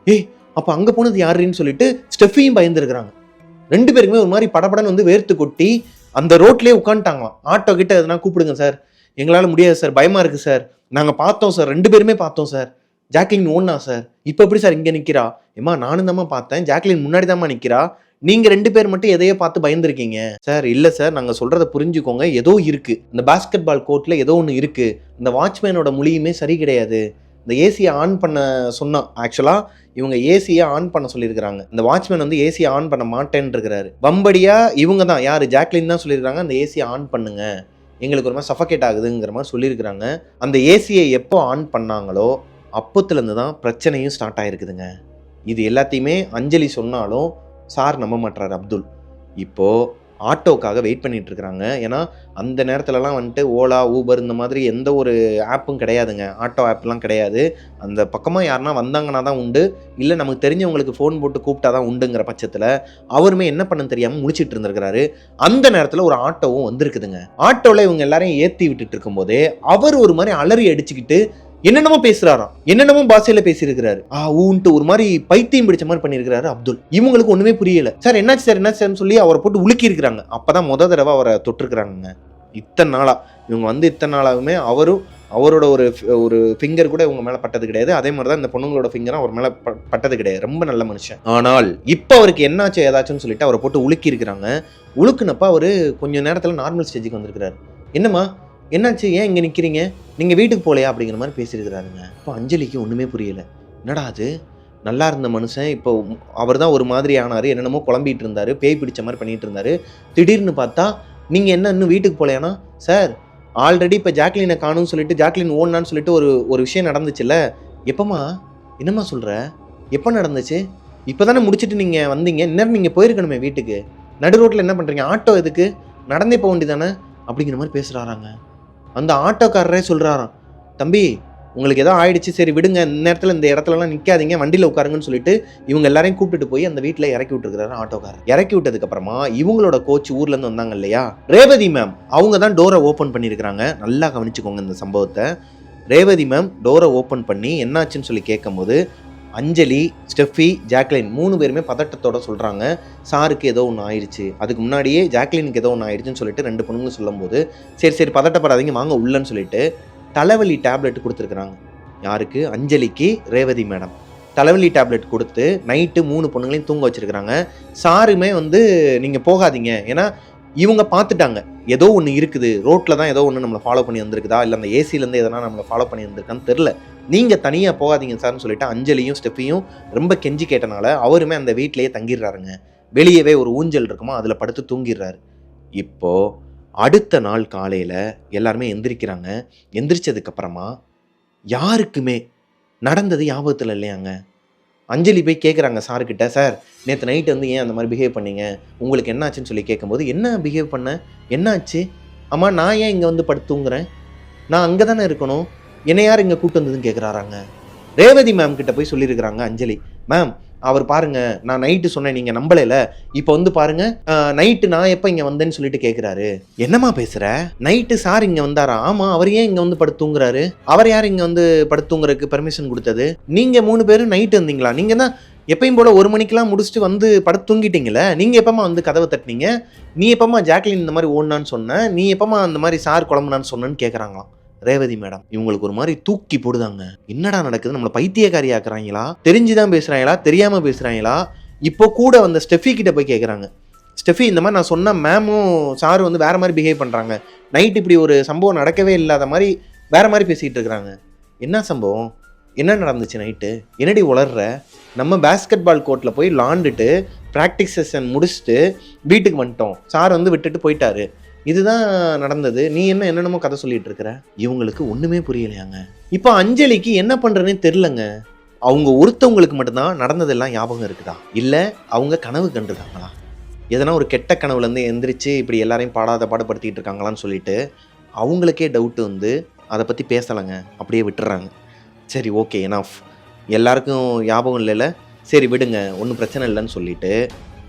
அப்ப அங்க போனது யாருன்னு சொல்லிட்டு ஸ்டெஃபியும் பயந்துருக்காங்க. 2 பேருக்குமே ஒரு மாதிரி படபடன்னு வந்து வேர்த்து கொட்டி அந்த ரோட்லயே உட்காந்துட்டாங்களாம். ஆட்டோ கிட்ட எதுனா கூப்பிடுங்க சார், எங்களால் முடியாது சார், பயமாக இருக்குது சார், நாங்கள் பார்த்தோம் சார், 2 பேருமே பார்த்தோம் சார், ஜாக்லின் ஓடுனா சார், இப்போ எப்படி சார் இங்கே நிற்கிறா? ஏம்மா நானும் தாம்மா பார்த்தேன், ஜாக்லின் முன்னாடி தாம்மா நிற்கிறா, நீங்கள் 2 பேர் மட்டும் எதையோ பார்த்து பயந்துருக்கீங்க. சார் இல்லை சார், நாங்கள் சொல்கிறத புரிஞ்சுக்கோங்க, ஏதோ இருக்குது இந்த பாஸ்கெட் பால் கோர்ட்டில், ஏதோ ஒன்று இருக்குது. இந்த வாட்ச்மேனோட மொழியுமே சரி கிடையாது. இந்த ஏசியை ஆன் பண்ண சொன்னோம். ஆக்சுவலாக இவங்க ஏசியை ஆன் பண்ண சொல்லியிருக்கிறாங்க. இந்த வாட்ச்மேன் வந்து ஏசியை ஆன் பண்ண மாட்டேன்னு இருக்கிறாரு. வம்படியா இவங்க தான், யார், ஜாக்லின் தான் சொல்லியிருக்காங்க அந்த ஏசியை ஆன் பண்ணுங்க, எங்களுக்கு ஒரு மாதிரி சஃபகேட் ஆகுதுங்கிற மாதிரி சொல்லியிருக்கிறாங்க. அந்த ஏசியை எப்போ ஆன் பண்ணாங்களோ அப்போத்துலேருந்து தான் பிரச்சனையும் ஸ்டார்ட் ஆகிருக்குதுங்க. இது எல்லாத்தையுமே அஞ்சலி சொன்னாலும் சார் நம்ப மாட்டார் அப்துல். இப்போது ஆட்டோக்காக வெயிட் பண்ணிட்டு இருக்கிறாங்க. ஏன்னா அந்த நேரத்துலலாம் வந்துட்டு ஓலா, ஊபர் இந்த மாதிரி எந்த ஒரு ஆப்பும் கிடையாதுங்க, ஆட்டோ ஆப்லாம் கிடையாது. அந்த பக்கமாக யாருன்னா வந்தாங்கன்னா தான் உண்டு, இல்லை நமக்கு தெரிஞ்சவங்களுக்கு ஃபோன் போட்டு கூப்பிட்டா தான் உண்டுங்கிற பட்சத்தில் அவருமே என்ன பண்ணன்னு தெரியாமல் முடிச்சிட்டு இருந்திருக்கிறாரு. அந்த நேரத்தில் ஒரு ஆட்டோவும் வந்திருக்குதுங்க. ஆட்டோவில் இவங்க எல்லாரையும் ஏற்றி விட்டுட்டு இருக்கும்போதே அவர் ஒரு மாதிரி அலறி அடிச்சுக்கிட்டு என்னென்னமோ பேசுறாராம், என்னென்னமோ பாஷையில பேசியிருக்கிறாரு. ஊன்ட்டு ஒரு மாதிரி பைத்தியம் பிடிச்ச மாதிரி பண்ணியிருக்கிறாரு அப்துல். இவங்களுக்கு ஒண்ணுமே புரியல. சார் என்னாச்சு சார், என்ன சார்னு சொல்லி அவரை போட்டு உலுக்கி இருக்கிறாங்க. அப்பதான் முத தடவை அவரை தொட்டிருக்கிறாங்க. இத்தனை நாளா இவங்க வந்து இத்தனை நாளாவுமே அவரோட ஒரு ஃபிங்கர் கூட இவங்க மேல பட்டது கிடையாது. அதே மாதிரி தான் இந்த பொண்ணுங்களோட ஃபிங்கரும் அவர் மேல பட்டது கிடையாது. ரொம்ப நல்ல மனுஷன். ஆனால் இப்போ அவருக்கு என்னாச்சு ஏதாச்சுன்னு சொல்லிட்டு அவரை போட்டு உலுக்கி இருக்கிறாங்க. உலுக்குனப்ப அவரு கொஞ்சம் நேரத்துல நார்மல் ஸ்டேஜுக்கு வந்திருக்கிறாரு. என்னம்மா என்னாச்சு, ஏன் இங்கே நிற்கிறீங்க, நீங்கள் வீட்டுக்கு போகலையா அப்படிங்கிற மாதிரி பேசியிருக்கிறாருங்க. இப்போ அஞ்சலிக்கு ஒன்றுமே புரியலை. என்னடா அது, நல்லா இருந்த மனுஷன் இப்போ அவர் தான் ஒரு மாதிரி ஆனார், என்னென்னமோ குழம்பிட்டு இருந்தார், பேய் பிடிச்ச மாதிரி பண்ணிகிட்டு இருந்தார். திடீர்னு பார்த்தா நீங்கள் என்ன இன்னும் வீட்டுக்கு போகலையானா? சார் ஆல்ரெடி இப்போ ஜாக்லினை காணும்னு சொல்லிட்டு, ஜாக்லின் ஓடனான்னு சொல்லிட்டு ஒரு விஷயம் நடந்துச்சுல்ல. எப்போம்மா, என்னம்மா சொல்கிற, எப்போ நடந்துச்சு? இப்போ தானே முடிச்சுட்டு நீங்கள் வந்தீங்க, இன்னும் நீங்கள் போயிருக்கணுமே வீட்டுக்கு, நடு ரோட்டில் என்ன பண்ணுறீங்க, ஆட்டோ எதுக்கு, நடந்தே போக வேண்டியதானே அப்படிங்கிற மாதிரி பேசுகிறாராங்க. அந்த ஆட்டோக்காரரே சொல்கிறாராம், தம்பி உங்களுக்கு ஏதோ ஆயிடுச்சு, சரி விடுங்க, இந்த நேரத்தில் இந்த இடத்துலலாம் நிற்காதீங்க, வண்டியில் உட்காருங்கன்னு சொல்லிட்டு இவங்க எல்லாரையும் கூப்பிட்டுட்டு போய் அந்த வீட்டில் இறக்கி விட்டுருக்கிறாரு ஆட்டோக்காரர். இறக்கி விட்டதுக்கப்புறமா இவங்களோட கோச் ஊர்லேருந்து வந்தாங்க இல்லையா, ரேவதி மேம், அவங்க தான் டோரை ஓப்பன் பண்ணியிருக்கிறாங்க. நல்லா கவனிச்சுக்கோங்க இந்த சம்பவத்தை. ரேவதி மேம் டோரை ஓப்பன் பண்ணி என்னாச்சுன்னு சொல்லி கேட்கும்போது அஞ்சலி, ஸ்டெஃபி, ஜாக்லின் 3 பேருமே பதட்டத்தோட சொல்கிறாங்க, சாருக்கு ஏதோ ஒன்று ஆயிடுச்சு. அதுக்கு முன்னாடியே ஜாக்லினுக்கு ஏதோ ஒன்று ஆயிடுச்சுன்னு சொல்லிட்டு 2 பொண்ணுங்களும் சொல்லும்போது சரி பதட்டப்படாதீங்க வாங்க உள்ளன்னு சொல்லிட்டு தலைவலி டேப்லெட் கொடுத்துருக்குறாங்க. யாருக்கு? அஞ்சலிக்கு ரேவதி மேடம் தலைவலி டேப்லெட் கொடுத்து நைட்டு 3 பொண்ணுங்களையும் தூங்க வச்சிருக்கிறாங்க. சாருமே வந்து நீங்கள் போகாதீங்க, ஏன்னா இவங்க பார்த்துட்டாங்க ஏதோ ஒன்று இருக்குது, ரோட்டில் தான் ஏதோ ஒன்று நம்மளை ஃபாலோ பண்ணி வந்திருக்குதா, இல்லை அந்த ஏசிலேருந்து எதனா நம்மளை ஃபாலோ பண்ணி வந்திருக்கான்னு தெரில, நீங்கள் தனியாக போகாதீங்க சார்னு சொல்லிட்டு அஞ்சலியும் ஸ்டெஃபியும் ரொம்ப கெஞ்சி கேட்டனால அவருமே அந்த வீட்டிலேயே தங்கிடுறாருங்க. வெளியவே ஒரு ஊஞ்சல் இருக்குமா, அதில் படுத்து தூங்கிடுறாரு. இப்போது அடுத்த நாள் காலையில் எல்லாருமே எந்திரிக்கிறாங்க. எந்திரிச்சதுக்கப்புறமா யாருக்குமே நடந்தது ஞாபகத்தில் இல்லையாங்க. அஞ்சலி போய் கேட்குறாங்க சார்கிட்ட, சார் நேற்று நைட்டு வந்து ஏன் அந்த மாதிரி பிஹேவ் பண்ணீங்க, உங்களுக்கு என்னாச்சுன்னு சொல்லி கேட்கும்போது, என்ன பிஹேவ் பண்ண, என்னாச்சு, அம்மா நான் ஏன் இங்கே வந்து படுத்து தூங்குறேன், நான் அங்கே தானே இருக்கணும், என்னை யார் இங்கே கூப்பிட்டு வந்ததுன்னு கேட்குறாராங்க. ரேவதி மேம் கிட்ட போய் சொல்லியிருக்கிறாங்க அஞ்சலி, மேம் அவர் பாருங்க நான் நைட்டு சொன்னேன் நீங்கள் நம்பலைல, இப்போ வந்து பாருங்க நைட்டு நான் எப்போ இங்கே வந்தேன்னு சொல்லிட்டு கேட்குறாரு. என்னம்மா பேசுகிற, நைட்டு சார் இங்கே வந்தாரா? ஆமாம், அவர் ஏன் இங்கே வந்து படுத்தூங்குறாரு, அவர் யார் இங்கே வந்து படுத்தூங்குறதுக்கு பெர்மிஷன் கொடுத்தது, நீங்கள் 3 பேரும் நைட்டு வந்தீங்களா, நீங்கள் தான் எப்பயும் போல் 1 மணிக்கெலாம் முடிச்சுட்டு வந்து படுத்து தூங்கிட்டீங்களே, நீங்கள் எப்போம்மா வந்து கதவை தட்டினீங்க, நீ எப்போம்மா ஜாக்லின் இந்த மாதிரி ஓடனான்னு சொன்ன, நீ எப்போம்மா அந்த மாதிரி சார் குழம்புனான்னு சொன்னேன்னு கேட்குறாங்களாம் ரேவதி மேடம். இவங்களுக்கு ஒரு மாதிரி தூக்கி போடுதாங்க. என்னடா நடக்குது, நம்மளை பைத்தியக்காரி ஆக்குறாங்களா, தெரிஞ்சுதான் பேசுறாங்களா, தெரியாம பேசுறாங்களா? இப்போ கூட வந்த ஸ்டெஃபி கிட்ட போய் கேட்குறாங்க, ஸ்டெஃபி இந்த மாதிரி நான் சொன்ன மேமும் சாரும் வந்து வேற மாதிரி பிஹேவ் பண்றாங்க, நைட் இப்படி ஒரு சம்பவம் நடக்கவே இல்லாத மாதிரி வேற மாதிரி பேசிக்கிட்டு இருக்கிறாங்க. என்ன சம்பவம், என்ன நடந்துச்சு நைட்டு, என்னடி உளர்ற, நம்ம பேஸ்கெட் பால் கோர்ட்டில் போய் விளாண்டுட்டு ப்ராக்டிஸ் செஷன் முடிச்சுட்டு வீட்டுக்கு வந்துட்டோம், சார் வந்து விட்டுட்டு போயிட்டாரு, இதுதான் நடந்தது, நீ என்னென்னமோ கதை சொல்லிட்டு இருக்கிற. இவங்களுக்கு ஒன்றுமே புரியலையாங்க. இப்போ அஞ்சலிக்கு என்ன பண்ணுறதுனே தெரிலங்க. அவங்க ஒருத்தவங்களுக்கு மட்டும்தான் நடந்ததெல்லாம் ஞாபகம் இருக்குதா, இல்லை அவங்க கனவு கண்டுருக்காங்களா, எதனா ஒரு கெட்ட கனவுலேருந்து எந்திரிச்சு இப்படி எல்லாரையும் பாடுபடுத்திட்டு இருக்காங்களான்னு சொல்லிட்டு அவங்களுக்கே டவுட்டு வந்து அதை பற்றி பேசலைங்க, அப்படியே விட்டுறாங்க. சரி ஓகே எனாஃப், எல்லாருக்கும் ஞாபகம் இல்லைல்ல, சரி விடுங்க ஒன்றும் பிரச்சனை இல்லைன்னு சொல்லிட்டு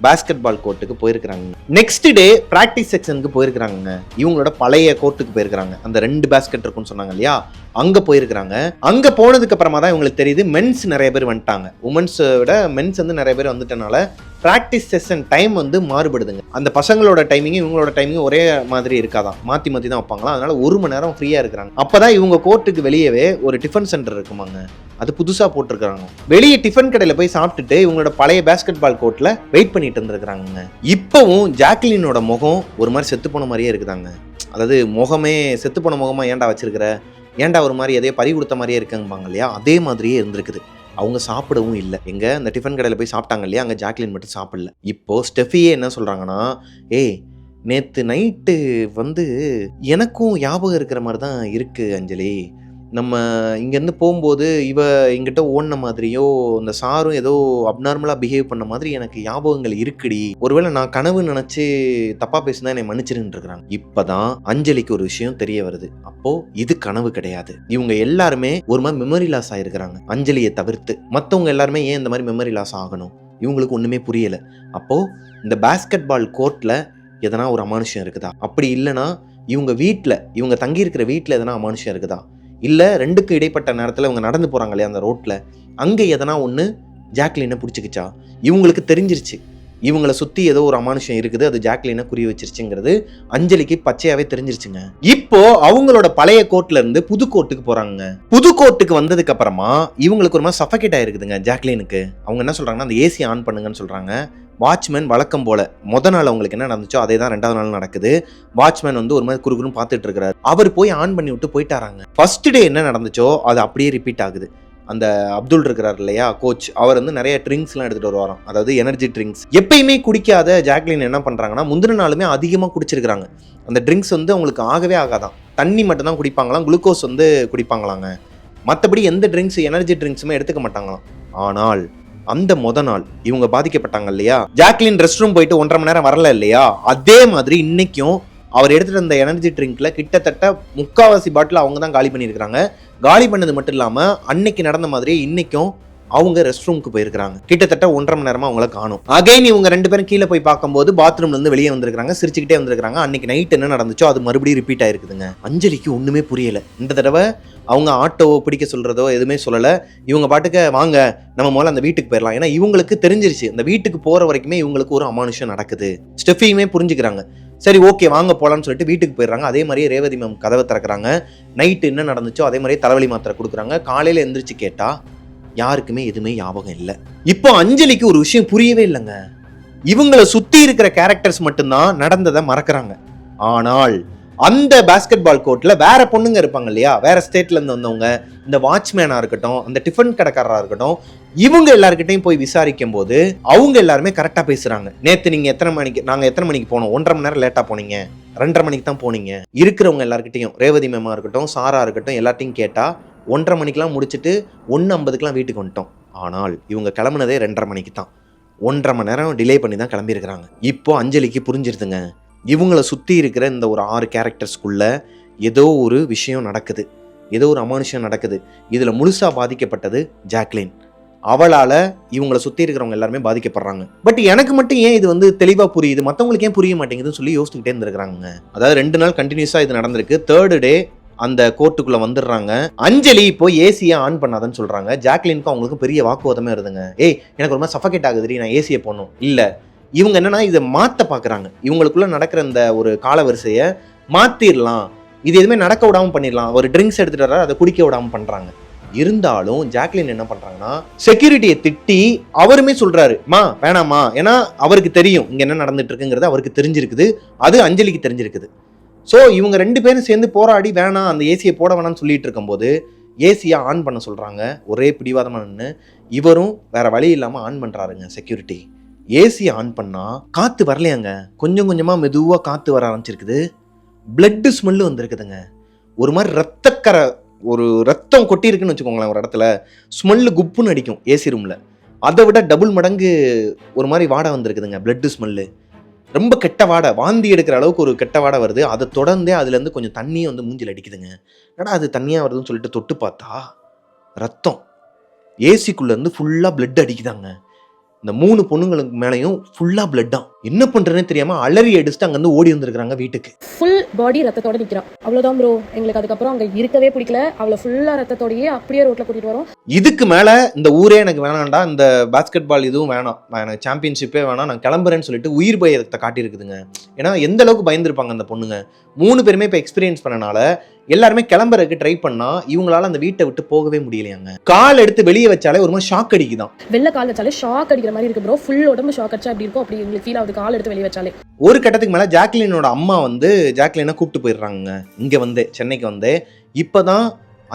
பேஸ்கெட் பால் கோர்ட்டுக்கு போயிருக்கிறாங்க. நெக்ஸ்ட் டே பிராக்டிஸ் செக்ஷனுக்கு போயிருக்கிறாங்க. இவங்களோட பழைய கோர்ட்டுக்கு போயிருக்கிறாங்க. அந்த 2 பேஸ்கெட் இருக்குன்னு சொன்னாங்க இல்லையா, அங்க போயிருக்கிறாங்க. அங்க போனதுக்கு அப்புறமா தான் இவங்களுக்கு தெரியுது மென்ஸ் நிறைய பேர் வந்துட்டாங்க. உமன்ஸ் விட மென்ஸ் வந்து நிறைய பேர் வந்துட்டனால பிராக்டிஸ் செஷன் டைம் வந்து மாறுபடுதுங்க. அந்த பசங்களோட டைமிங் இவங்களோட டைமிங் ஒரே மாதிரி இருக்காதான், மாத்தி மாத்தி தான் வைப்பாங்களா. அதனால 1 மணி நேரம் ஃப்ரீயா இருக்கிறாங்க. அப்பதான் இவங்க கோர்ட்டுக்கு வெளியவே ஒரு டிஃபன் சென்டர் இருக்குமாங்க, அது புதுசா போட்டிருக்காங்க. வெளியே டிஃபன் கடையில போய் சாப்பிட்டுட்டு இவங்களோட பழைய பேஸ்கெட் பால் கோர்ட்ல வெயிட் பண்ணிட்டு இருந்திருக்காங்க. இப்பவும் ஜாக்லினோட முகம் ஒரு மாதிரி செத்து போன மாதிரியே இருக்குதாங்க. அதாவது முகமே செத்து போன முகமா ஏன்டா வச்சிருக்கிற, ஏன்டா ஒரு மாதிரி எதையோ பறி கொடுத்த மாதிரியே இருக்குங்க இல்லையா, அதே மாதிரியே இருந்திருக்குது. அவங்க சாப்பிடவும் இல்லை. எங்க அந்த டிஃபன் கடையில் போய் சாப்பிட்டாங்க இல்லையா, அங்கே ஜாக்லின் மட்டும் சாப்பிடல. இப்போ ஸ்டெஃபியே என்ன சொல்றாங்கன்னா, ஏய் நேற்று நைட்டு வந்து எனக்கும் ஞாபகம் இருக்கிற மாதிரி தான் இருக்கு அஞ்சலி. நம்ம இங்கேருந்து போகும்போது இவ எங்கிட்ட ஓடின மாதிரியோ இந்த சாரும் ஏதோ அப்நார்மலாக பிஹேவ் பண்ண மாதிரி எனக்கு ஞாபகங்கள் இருக்குடி. ஒருவேளை நான் கனவு நினச்சி தப்பாக பேசினா என்னை மன்னிச்சிருன்னு இருக்கிறாங்க. இப்போதான் அஞ்சலிக்கு ஒரு விஷயம் தெரிய வருது. அப்போ இது கனவு கிடையாது. இவங்க எல்லாருமே ஒரு மாதிரி மெமரி லாஸ் ஆகிருக்கிறாங்க, அஞ்சலியை தவிர்த்து. மற்றவங்க எல்லாருமே ஏன் இந்த மாதிரி மெமரி லாஸ் ஆகணும், இவங்களுக்கு ஒன்றுமே புரியலை. அப்போது இந்த பேஸ்கெட் பால் கோர்ட்டில் எதனா ஒரு அமானுஷம் இருக்குதா, அப்படி இல்லைனா இவங்க வீட்டில் இவங்க தங்கியிருக்கிற வீட்டில் எதனா அமானுஷம் இருக்குதா, இல்லை 2க்கு இடைப்பட்ட நேரத்தில் இவங்க நடந்து போகிறாங்க இல்லையா அந்த ரோட்டில், அங்கே எதனா ஒன்று ஜாக்லினை பிடிச்சிக்கிச்சா. இவங்களுக்கு தெரிஞ்சிருச்சு இவங்களை சுற்றி ஏதோ ஒரு அமானுஷம் இருக்குது, அது ஜாக்லினை குறி வச்சிருச்சுங்கிறது அஞ்சலிக்கு பச்சையாகவே தெரிஞ்சிருச்சுங்க. இப்போ அவங்களோட பழைய கோர்ட்ல இருந்து புது கோர்ட்டுக்கு போகிறாங்க. புது கோர்ட்டுக்கு வந்ததுக்கு அப்புறமா இவங்களுக்கு ஒரு மாதிரி சஃபகேட் ஆயிருக்குதுங்க ஜாக்லினுக்கு. அவங்க என்ன சொல்கிறாங்கன்னா, அந்த ஏசி ஆன் பண்ணுங்கன்னு சொல்கிறாங்க. வாட்ச்மேன் வழக்கம் போல நாள் அவங்களுக்கு என்ன நடந்துச்சோ அதே தான் 2வது நாள் நடக்குது. வாட்ச்மேன் வந்து ஒரு மாதிரி குறுகுறுன்னு பார்த்துட்டு இருக்கிறாரு. அவர் போய் ஆன் பண்ணி விட்டு போயிட்டாராங்க. ஃபர்ஸ்ட் டே என்ன நடந்துச்சோ அது அப்படியே ரிப்பீட் ஆகுது. அந்த அப்துல் இருக்கிறார் இல்லையா கோச், அவர் வந்து நிறைய ட்ரிங்க்ஸ்லாம் எடுத்துட்டு வருவாராம், அதாவது எனர்ஜி ட்ரிங்க்ஸ். எப்பயுமே குடிக்காத ஜாக்லின் என்ன பண்றாங்கன்னா, முந்தின நாளுமே அதிகமாக குடிச்சிருக்கிறாங்க. அந்த ட்ரிங்க்ஸ் வந்து அவங்களுக்கு ஆகவே ஆகாதான். தண்ணி மட்டும் தான் குடிப்பாங்களாம், குளுக்கோஸ் வந்து குடிப்பாங்களாங்க. மற்றபடி எந்த ட்ரிங்க்ஸ் எனர்ஜி ட்ரிங்க்ஸுமே எடுத்துக்க மாட்டாங்களாம். ஆனால் அந்த நாள் இவங்க பாதிக்கப்பட்டாங்க இல்லையா, ஜாக்லின் ரெஸ்ட் ரூம் போயிட்டு 1.5 மணி நேரம் வரல இல்லையா, அதே மாதிரி இன்னைக்கும் அவர் எடுத்துட்டு இருந்த எனர்ஜி ட்ரிங்க்ல கிட்டத்தட்ட 3/4 பாட்டில் அவங்க தான் காலி பண்ணியிருக்கிறாங்க. காலி பண்ணது மட்டும் இல்லாம அன்னைக்கு நடந்த மாதிரி இன்னைக்கும் அவங்க ரெஸ்ட் ரூமுக்கு போயிருக்காங்க. கிட்டத்தட்ட 1.5 மணி நேரமா அவங்கள காணும். அகைன் இவங்க 2 பேரும் கீழே போய் பார்க்கும்போது பாத்ரூம்ல இருந்து வெளியே வந்திருக்காங்க, சிரிச்சுக்கிட்டே வந்திருக்காங்க. அன்னைக்கு நைட் என்ன நடந்துச்சோ அது மறுபடியும் ரிப்பீட் ஆயிருக்குதுங்க. அஞ்சலிக்கு ஒண்ணுமே புரியல. இந்த தடவை அவங்க ஆட்டோவோ பிடிக்க சொல்றதோ எதுவுமே சொல்லல. இவங்க பாட்டுக்கு வாங்க நம்ம முதல்ல அந்த வீட்டுக்கு போயிடலாம். ஏன்னா இவங்களுக்கு தெரிஞ்சிருச்சு அந்த வீட்டுக்கு போற வரைக்குமே இவங்களுக்கு ஒரு அமானுஷம் நடக்குது. ஸ்டெஃபியுமே புரிஞ்சுக்கிறாங்க. சரி ஓகே வாங்க போலான்னு சொல்லிட்டு வீட்டுக்கு போயிடுறாங்க. அதே மாதிரியே ரேவதி மேம் கதவை திறக்கிறாங்க. நைட்டு என்ன நடந்துச்சோ அதே மாதிரியே தலைவலி மாத்திரை கொடுக்குறாங்க. காலையில எந்திரிச்சு கேட்டா யாருக்குமே எதுவுமே ஞாபகம் இல்லை. இப்போ அஞ்சலிக்கு ஒரு விஷயம் புரியவே இல்லைங்க. இவங்களை சுத்தி இருக்கிற கேரக்டர்ஸ் மட்டும்தான் நடந்ததை மறக்கிறாங்க. ஆனால் அந்த பேஸ்கெட் பால் கோர்ட்ல வேற பொண்ணுங்க இருப்பாங்க இல்லையா, வேற ஸ்டேட்ல இருந்து வந்தவங்க, இந்த வாட்ச்மேனா இருக்கட்டும், அந்த டிஃபன் கடைக்காரரா இருக்கட்டும், இவங்க எல்லாருக்கிட்டையும் போய் விசாரிக்கும் போது அவங்க எல்லாருமே கரெக்டா பேசுறாங்க. நேத்து நீங்க நாங்க எத்தனை மணிக்கு போனோம், 1.5 மணி நேரம் லேட்டா போனீங்க, 2.5 மணிக்கு தான் போனீங்க. இருக்கிறவங்க எல்லாருக்கிட்டையும் ரேவதி மேமா இருக்கட்டும், சாரா இருக்கட்டும், எல்லாத்தையும் கேட்டா 1.5 மணிக்கெல்லாம் முடிச்சுட்டு 1:50க்குலாம் வீட்டுக்கு வந்துட்டோம். ஆனால் இவங்க கிளம்புனதே 2:30 மணிக்கு தான். 1.5 மணி நேரம் டிலே பண்ணி தான் கிளம்பியிருக்கிறாங்க. இப்போ அஞ்சலிக்கு புரிஞ்சிருதுங்க, இவங்களை சுற்றி இருக்கிற இந்த ஒரு 6 கேரக்டர்ஸ்குள்ள ஏதோ ஒரு விஷயம் நடக்குது, ஏதோ ஒரு அமானுஷம் நடக்குது. இதில் முழுசாக பாதிக்கப்பட்டது ஜாக்லின். அவளால் இவங்களை சுற்றி இருக்கிறவங்க எல்லாருமே பாதிக்கப்படுறாங்க. பட் எனக்கு மட்டும் ஏன் இது வந்து தெளிவாக புரியுது, மற்றவங்களுக்கு ஏன் புரிய மாட்டேங்குதுன்னு சொல்லி யோசிச்சுக்கிட்டே இருந்திருக்கிறாங்க. அதாவது 2 நாள் கண்டினியூஸாக இது நடந்திருக்கு. 3rd டே அந்த கோர்ட்டுக்குள்ள வந்துடுறாங்க. அஞ்சலி இப்போ ஏசியை ஆன் பண்ணாதன்னு சொல்றாங்க. ஜாக்லினுக்கும் அவங்களுக்கும் பெரிய வாக்குவாதமே வருதுங்க. ஏய் எனக்கு ஒரு மாதிரி சஃபகேட் ஆகுதுரி, நான் ஏசியை போடணும். இல்லை இவங்க என்னன்னா இதை மாற்ற பார்க்குறாங்க. இவங்களுக்குள்ள நடக்கிற இந்த ஒரு காலவரிசையை மாற்றிடலாம், இது எதுவுமே நடக்க விடாமல் பண்ணிடலாம். ஒரு ட்ரிங்க்ஸ் எடுத்துட்டு வர அதை குடிக்க விடாமல் பண்ணுறாங்க. இருந்தாலும் ஜாக்லின் என்ன பண்றாங்கன்னா செக்யூரிட்டியை திட்டி அவருமே சொல்றாரு மா வேணாமா, ஏன்னா அவருக்கு தெரியும் இங்க என்ன நடந்துட்டு இருக்குங்கிறது அவருக்கு தெரிஞ்சிருக்குது, அது அஞ்சலிக்கு தெரிஞ்சிருக்குது. ஸோ இவங்க 2 பேரும் சேர்ந்து போராடி வேணாம் அந்த ஏசியை போட வேணாம்னு சொல்லிட்டு இருக்கும்போது ஏசியை ஆன் பண்ண சொல்றாங்க. ஒரே பிடிவாதமா நின்று இவரும் வேற வழி இல்லாம ஆன் பண்றாருங்க. செக்யூரிட்டி ஏசியை ஆன் பண்ணா காத்து வரலையாங்க, கொஞ்சம் கொஞ்சமா மெதுவா காத்து வர ஆரம்பிச்சிருக்குது. Blood smell வந்திருக்குதுங்க. ஒரு மாதிரி ரத்தக்கரை, ஒரு ரத்தம் கொட்டி இருக்குன்னு வச்சுக்கோங்களேன். ஒரு இடத்துல ஸ்மெல்லு குப்புன்னு அடிக்கும் ஏசி ரூம்ல, அதை விட டபுள் மடங்கு ஒரு மாதிரி வாடை வந்திருக்குதுங்க. பிளட் ஸ்மெல்லு ரொம்ப கெட்ட வாடை, வாந்தி எடுக்கிற அளவுக்கு ஒரு கெட்ட வாடை வருது. அதை தொடர்ந்தே அதுலேருந்து கொஞ்சம் தண்ணியும் வந்து மூஞ்சில் அடிக்குதுங்க. ஏன்னா அது தண்ணியாக வருதுன்னு சொல்லிட்டு தொட்டு பார்த்தா ரத்தம் ஏசிக்குள்ளேருந்து ஃபுல்லாக பிளட் அடிக்குதாங்க. இந்த 3 பொண்ணுங்களுக்கு மேலேயும் ஃபுல்லா பிளட்டா. என்ன பண்றதுன்னு தெரியாம அலறி அடிச்சுட்டு அங்க இருந்து ஓடி வந்திருக்காங்க வீட்டுக்கு. ஃபுல் பாடி ரத்தத்தோட நிக்கிறா. அவ்வளவுதான் ப்ரோ, எங்களுக்கு அதுக்கப்புறம் அங்க இருக்கவே பிடிக்கல. அவளை ஃபுல்லா ரத்தத்தோடயே அப்படியே ரோட்ல கூட்டிட்டு வரோம். இதுக்கு மேல இந்த ஊரே எனக்கு வேணாம்டா, இந்த பாஸ்கெட் பால் இதுவும் வேணாம், எனக்கு சாம்பியன்ஷிப்பே வேணாம், நான் கிளம்புறேன்னு சொல்லிட்டு உயிர் பயத்தை காட்டியிருக்குதுங்க. ஏன்னா எந்த அளவுக்கு பயந்துருப்பாங்க அந்த பொண்ணுங்க. 3 பேருமே இப்போ எக்ஸ்பீரியன்ஸ் பண்ணனால எல்லாருமே கிளம்புறதுக்கு ட்ரை பண்ணா இவங்களால அந்த வீட்டை விட்டு போகவே முடியலையாங்க. கால் எடுத்து வெளியே வச்சாலே ஒரு மாதிரி ஷாக் அடிக்குதான். வெளில கால் வச்சாலே ஷாக் அடிக்கிற மாதிரி இருக்கு ப்ரோ. ஃபுல் உடம்பு ஷாக் அடிச்சா அப்படி இருக்கும், அப்படி எங்களுக்கு ஃபீல் ஆகுது கால் எடுத்து வெளியே வச்சாலே. ஒரு கட்டத்துக்கு மேல ஜாக்லினோட அம்மா வந்து ஜாக்லினை கூப்பிட்டு போயிடுறாங்க இங்க வந்து சென்னைக்கு வந்து. இப்பதான்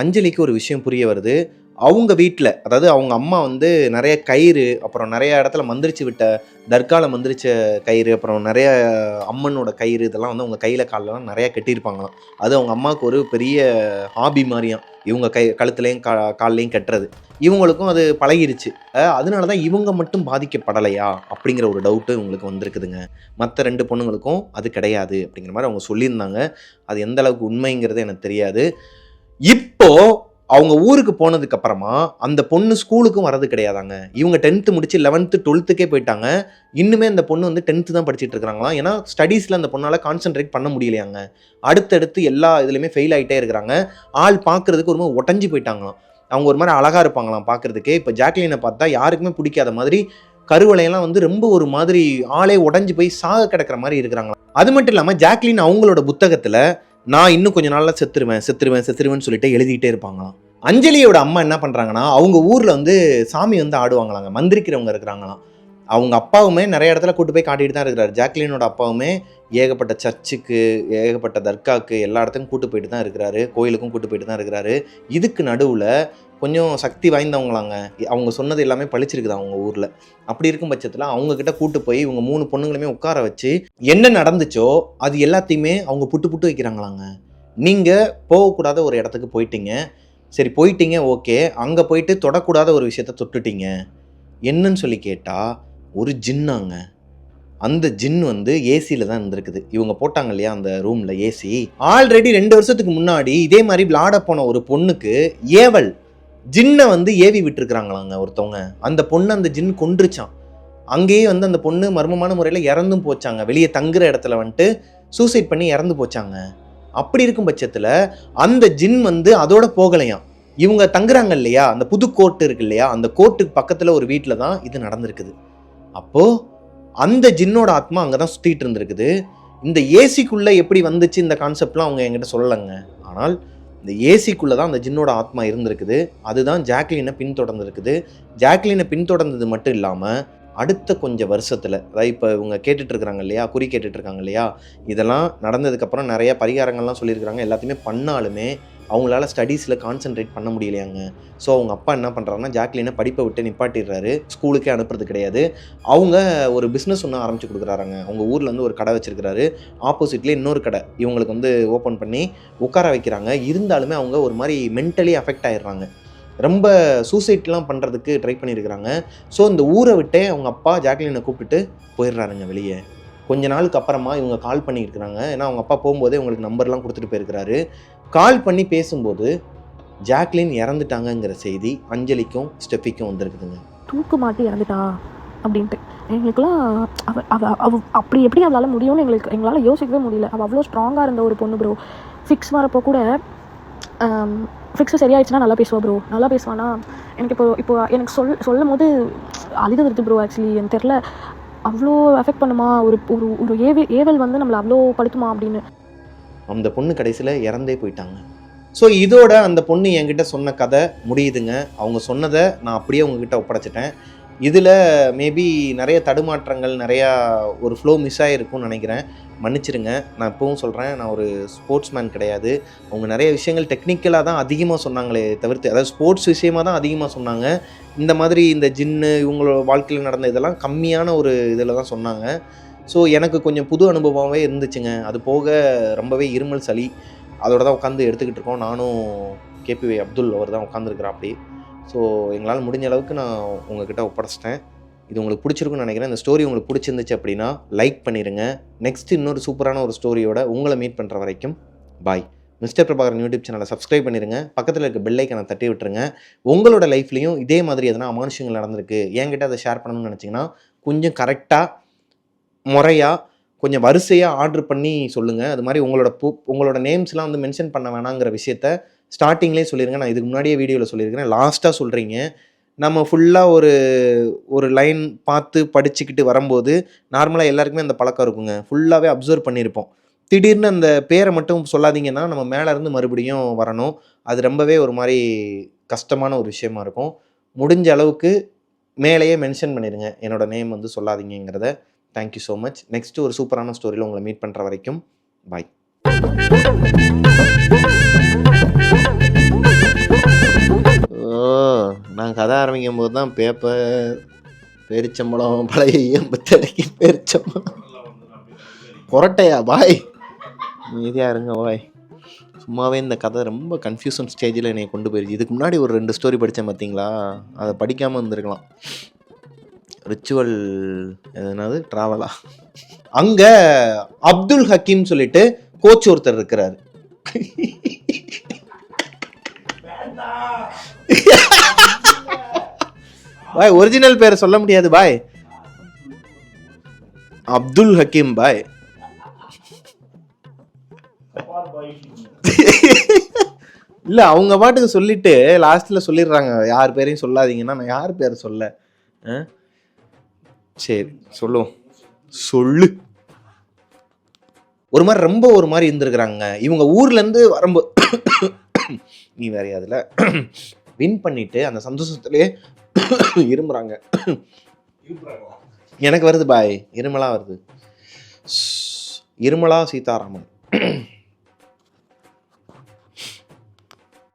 அஞ்சலிக்கு ஒரு விஷயம் புரிய வருது. அவங்க வீட்டில், அதாவது அவங்க அம்மா வந்து நிறைய கயிறு, அப்புறம் நிறைய இடத்துல மந்திரிச்சு விட்ட தர்காவில் மந்திரிச்ச கயிறு, அப்புறம் நிறைய அம்மனோட கயிறு, இதெல்லாம் வந்து அவங்க கையில் காலெலாம் நிறையா கட்டியிருப்பாங்களாம். அது அவங்க அம்மாவுக்கு ஒரு பெரிய ஹாபி மாதிரியாம், இவங்க கழுத்துலேயும் கால்லையும் கட்டுறது. இவங்களுக்கும் அது பழகிருச்சு. அதனால தான் இவங்க மட்டும் பாதிக்கப்படலையா அப்படிங்கிற ஒரு டவுட்டு இவங்களுக்கு வந்திருக்குதுங்க. மற்ற 2 பொண்ணுங்களுக்கும் அது கிடையாது அப்படிங்கிற மாதிரி அவங்க சொல்லியிருந்தாங்க. அது எந்த அளவுக்கு உண்மைங்கிறது எனக்கு தெரியாது. இப்போ அவங்க ஊருக்கு போனதுக்கு அப்புறமா அந்த பொண்ணு ஸ்கூலுக்கும் வரது கிடையாதாங்க. இவங்க 10th முடிச்சு 11th 12க்கே போயிட்டாங்க. இன்னுமே அந்த பொண்ணு வந்து 10th தான் படிச்சுட்டு இருக்கிறாங்களாம். ஏன்னா ஸ்டடீஸில் அந்த பொண்ணால் கான்சென்ட்ரேட் பண்ண முடியலையாங்க. அடுத்தடுத்து எல்லா இதுலையுமே ஃபெயில் ஆகிட்டே இருக்கிறாங்க. ஆள் பார்க்கறதுக்கு ஒரு மாதிரி உடஞ்சி போயிட்டாங்களாம். அவங்க ஒரு மாதிரி அழகாக இருப்பாங்களாம் பார்க்கறதுக்கே. இப்போ ஜாக்லினை பார்த்தா யாருக்குமே பிடிக்காத மாதிரி கருவளையெல்லாம் வந்து ரொம்ப ஒரு மாதிரி ஆளே உடஞ்சி போய் சாக கிடக்கிற மாதிரி இருக்கிறாங்களாம். அது மட்டும் இல்லாமல் ஜாக்லின் அவங்களோட புத்தகத்தில் நான் இன்னும் கொஞ்ச நாள்ல செத்துருவேன்னு சொல்லிட்டு எழுதிட்டே இருப்பாங்களாம். அஞ்சலியோட அம்மா என்ன பண்றாங்கன்னா, அவங்க ஊர்ல வந்து சாமி வந்து ஆடுவாங்களாங்க, மந்திரிக்கிறவங்க இருக்கிறாங்களாம். அவங்க அப்பாவுமே நிறைய இடத்துல கூட்டு போய் காட்டிட்டு தான் இருக்கிறாரு. ஜாக்லினோட அப்பாவுமே ஏகப்பட்ட சர்ச்சுக்கு, ஏகப்பட்ட தர்காக்கு, எல்லா இடத்துக்கும் கூட்டு போயிட்டு தான் இருக்கிறாரு. கோயிலுக்கும் கூட்டு போயிட்டு தான் இருக்கிறாரு. இதுக்கு நடுவில் கொஞ்சம் சக்தி வாய்ந்தவங்களாங்க. அவங்க சொன்னது எல்லாமே பழிச்சிருக்குது அவங்க ஊரில். அப்படி இருக்கும் பட்சத்தில் அவங்கக்கிட்ட கூட்டு போய் இவங்க 3 பொண்ணுங்களுமே உட்கார வச்சு என்ன நடந்துச்சோ அது எல்லாத்தையுமே அவங்க புட்டு வைக்கிறாங்களாங்க. நீங்கள் போகக்கூடாத ஒரு இடத்துக்கு போயிட்டீங்க, சரி போயிட்டீங்க ஓகே, அங்கே போயிட்டு தொடக்கூடாத ஒரு விஷயத்த தொட்டுட்டீங்க, என்னன்னு சொல்லி கேட்டால் ஒரு ஜின்னாங்க. அந்த ஜின் வந்து ஏசியில் தான் இருந்திருக்குது. இவங்க போட்டாங்க இல்லையா அந்த ரூமில் ஏசி. ஆல்ரெடி 2 வருஷத்துக்கு முன்னாடி இதே மாதிரி விளாட போன ஒரு பொண்ணுக்கு ஏவல் ஜின்னை வந்து ஏவி விட்டுருக்குறாங்களாங்க ஒருத்தவங்க. அந்த பொண்ணு அந்த ஜின் கொன்றுச்சான். அங்கேயே வந்து அந்த பொண்ணு மர்மமான முறையில் இறந்தும் போச்சாங்க. வெளியே தங்குற இடத்துல வந்துட்டு சூசைட் பண்ணி இறந்து போச்சாங்க. அப்படி இருக்கும் பட்சத்தில் அந்த ஜின் வந்து அதோட போகலையாம். இவங்க தங்குறாங்க இல்லையா, அந்த புது கோர்ட்டு இருக்கு இல்லையா, அந்த கோர்ட்டுக்கு பக்கத்தில் ஒரு வீட்டில் தான் இது நடந்திருக்குது. அப்போது அந்த ஜின்னோட ஆத்மா அங்கே தான் சுற்றிட்டு இருந்திருக்குது. இந்த ஏசிக்குள்ளே எப்படி வந்துச்சு இந்த கான்செப்ட்லாம் அவங்க என்கிட்ட சொல்லலைங்க. ஆனால் இந்த ஏசிக்குள்ளே தான் அந்த ஜின்னோட ஆத்மா இருந்திருக்குது. அதுதான் ஜாக்லினை பின்தொடர்ந்துருக்குது. ஜாக்லினை பின்தொடர்ந்தது மட்டும் இல்லாமல் அடுத்த கொஞ்சம் வருஷத்தில், அதாவது இப்போ இவங்க கேட்டுட்ருக்குறாங்க இல்லையா, குறி கேட்டுட்ருக்காங்க இல்லையா, இதெல்லாம் நடந்ததுக்கப்புறம் நிறைய பரிகாரங்கள்லாம் சொல்லியிருக்கிறாங்க. எல்லாத்தையுமே பண்ணாலுமே அவங்களால ஸ்டடீஸில் கான்சென்ட்ரேட் பண்ண முடியலையாங்க. ஸோ அவங்க அப்பா என்ன பண்ணுறாங்கன்னா ஜாக்லினை படிப்பை விட்டு நிப்பாட்டிடுறாரு. ஸ்கூலுக்கே அனுப்புறது கிடையாது. அவங்க ஒரு பிஸ்னஸ் ஒன்று ஆரம்பித்து கொடுக்குறாங்க. அவங்க ஊரில் வந்து ஒரு கடை வச்சுருக்கிறாரு. ஆப்போசிட்லேயே இன்னொரு கடை இவங்களுக்கு வந்து ஓப்பன் பண்ணி உட்கார வைக்கிறாங்க. இருந்தாலுமே அவங்க ஒரு மாதிரி மென்டலி அஃபெக்ட் ஆகிடுறாங்க. ரொம்ப சூசைட்லாம் பண்ணுறதுக்கு ட்ரை பண்ணியிருக்கிறாங்க. ஸோ இந்த ஊரை விட்டே அவங்க அப்பா ஜாக்லினை கூப்பிட்டுட்டு போயிடுறாருங்க வெளியே. கொஞ்ச நாளுக்கு அப்புறமா இவங்க கால் பண்ணியிருக்கிறாங்க. ஏன்னா அவங்க அப்பா போகும்போதே உங்களுக்கு நம்பர்லாம் கொடுத்துட்டு போயிருக்கிறாரு. கால் பண்ணி பேசும்போது ஜாக்லின் இறந்துட்டாங்கங்கிற செய்தி அஞ்சலிக்கும் ஸ்டெஃபிக்கும் வந்திருக்குதுங்க. தூக்கு மாட்டி இறந்துட்டா அப்படின்ட்டு எங்களுக்குலாம் அவ அப்படி எப்படி அவளால் முடியும்னு எங்களால் யோசிக்கவே முடியல. அவள் அவ்வளோ ஸ்ட்ராங்காக இருந்த ஒரு பொண்ணு ப்ரோ. ஃபிக்ஸ் வரப்போ கூட ஃபிக்ஸு சரியாயிடுச்சுன்னா நல்லா பேசுவா ப்ரோ, நல்லா பேசுவானா. எனக்கு இப்போ எனக்கு சொல்லும் போது அழுது வருது ப்ரோ. ஆக்சுவலி எனக்கு தெரில அவ்வளோ அஃபெக்ட் பண்ணுமா ஒரு ஏவல் வந்து நம்மளை அவ்வளோ படுத்துமா அப்படின்னு. அந்த பொண்ணு கடைசியில் இறந்தே போயிட்டாங்க. ஸோ இதோட அந்த பொண்ணு என்கிட்ட சொன்ன கதை முடியுதுங்க. அவங்க சொன்னதை நான் அப்படியே உங்ககிட்ட ஒப்படைச்சிட்டேன். இதில் மேபி நிறைய தடுமாற்றங்கள், நிறையா ஒரு ஃப்ளோ மிஸ் ஆகிருக்கும்னு நினைக்கிறேன். மன்னிச்சிருங்க. நான் இப்போவும் சொல்கிறேன், நான் ஒரு ஸ்போர்ட்ஸ் மேன் கிடையாது. அவங்க நிறைய விஷயங்கள் டெக்னிக்கலாக தான் அதிகமாக சொன்னாங்களே தவிர்த்து, அதாவது ஸ்போர்ட்ஸ் விஷயமாக தான் அதிகமாக சொன்னாங்க. இந்த மாதிரி இந்த ஜின்னு இவங்களோட வாழ்க்கையில் நடந்த இதெல்லாம் கம்மியான ஒரு இதில் தான் சொன்னாங்க. ஸோ எனக்கு கொஞ்சம் புது அனுபவமாகவே இருந்துச்சுங்க. அது போக ரொம்பவே இருமல் சளி, அதோட தான் உட்காந்து எடுத்துக்கிட்டு இருக்கோம். நானும் கேபிவி அப்துல் அவர் தான் உட்காந்துருக்குறேன் அப்படி. ஸோ எங்களால் முடிஞ்ச அளவுக்கு நான் உங்ககிட்ட ஒப்படைச்சிட்டேன். இது உங்களுக்கு பிடிச்சிருக்குன்னு நினைக்கிறேன். இந்த ஸ்டோரி உங்களுக்கு பிடிச்சிருந்துச்சு அப்படின்னா லைக் பண்ணிடுங்க. நெக்ஸ்ட் இன்னொரு சூப்பரான ஒரு ஸ்டோரியோட உங்களை மீட் பண்ணுற வரைக்கும் பாய். மிஸ்டர் பிரபாகரன் யூடியூப் சேனலை சப்ஸ்கிரைப் பண்ணிடுங்க, பக்கத்தில் இருக்க பெல் ஐக்கனை தட்டி விட்டுருங்க. உங்களோட லைஃப்லையும் இதே மாதிரி எதனா அமானுஷங்கள் நடந்திருக்கு, என்கிட்ட அதை ஷேர் பண்ணணும்னு நினச்சிங்கன்னா கொஞ்சம் கரெக்டாக முறையாக கொஞ்சம் வரிசையாக ஆர்டர் பண்ணி சொல்லுங்கள். அது மாதிரி உங்களோட நேம்ஸ்லாம் வந்து மென்ஷன் பண்ண வேணாங்கிற விஷயத்த ஸ்டார்டிங்லேயே சொல்லிடுங்க. நான் இதுக்கு முன்னாடியே வீடியோவில் சொல்லியிருக்கிறேன். லாஸ்ட்டாக சொல்கிறீங்க. நம்ம ஃபுல்லாக ஒரு லைன் பார்த்து படிச்சுக்கிட்டு வரும்போது நார்மலாக எல்லாருக்குமே அந்த பழக்கம் இருக்குங்க. ஃபுல்லாகவே அப்சர்வ் பண்ணியிருப்போம். திடீர்னு அந்த பேரை மட்டும் சொல்லாதீங்கன்னா நம்ம மேலே இருந்து மறுபடியும் வரணும். அது ரொம்பவே ஒரு மாதிரி கஷ்டமான ஒரு விஷயமா இருக்கும். முடிஞ்ச அளவுக்கு மேலேயே மென்ஷன் பண்ணிடுங்க, என்னோட நேம் வந்து சொல்லாதீங்கிறத. Thank you so much. நெக்ஸ்ட்டு ஒரு சூப்பரான ஸ்டோரியில் உங்களை மீட் பண்ணுற வரைக்கும் பாய். நான் கதை ஆரம்பிக்கும் போது தான் பேப்பர், பேரிச்சம்பழம், பழைய எம்பத்தடைக்கு பேரிச்சம்பழம், கொரட்டையா பாய், மீதியாக இருங்க பாய். சும்மாவே இந்த கதை ரொம்ப கன்ஃபியூஷன் ஸ்டேஜில் என்னை கொண்டு போயிடுச்சு. இதுக்கு முன்னாடி ஒரு 2 ஸ்டோரி படித்தேன் பார்த்தீங்களா, அதை படிக்காமல் இருந்திருக்கலாம். ரிச்சுவல் எதுனாது ட்ராவலா, அங்கே அப்துல் ஹக்கீம் சொல்லிட்டு கோச் ஒருத்தர் இருக்கிறார். பாய் ஒரிஜினல் பேரை சொல்ல முடியாது பாய், அப்துல் ஹக்கீம் பாய். இல்ல அவங்க பாட்டுக்கு சொல்லிட்டு லாஸ்ட்ல சொல்லிடுறாங்க யார் பேரையும் சொல்லாதீங்கன்னா. நான் யார் பேரை சொல்ல? சரி சொல்லுவோம், சொல்லு. ஒரு மாதிரி ரொம்ப ஒரு மாதிரி இருந்திருக்கிறாங்க இவங்க ஊர்ல இருந்து வரும்போது. நீ வேற அதுல வின் பண்ணிட்டு அந்த சந்தோஷத்திலே இருமுறாங்க. எனக்கு வருது பாய், இருமலா வருது. இருமலா சீதாராமன்.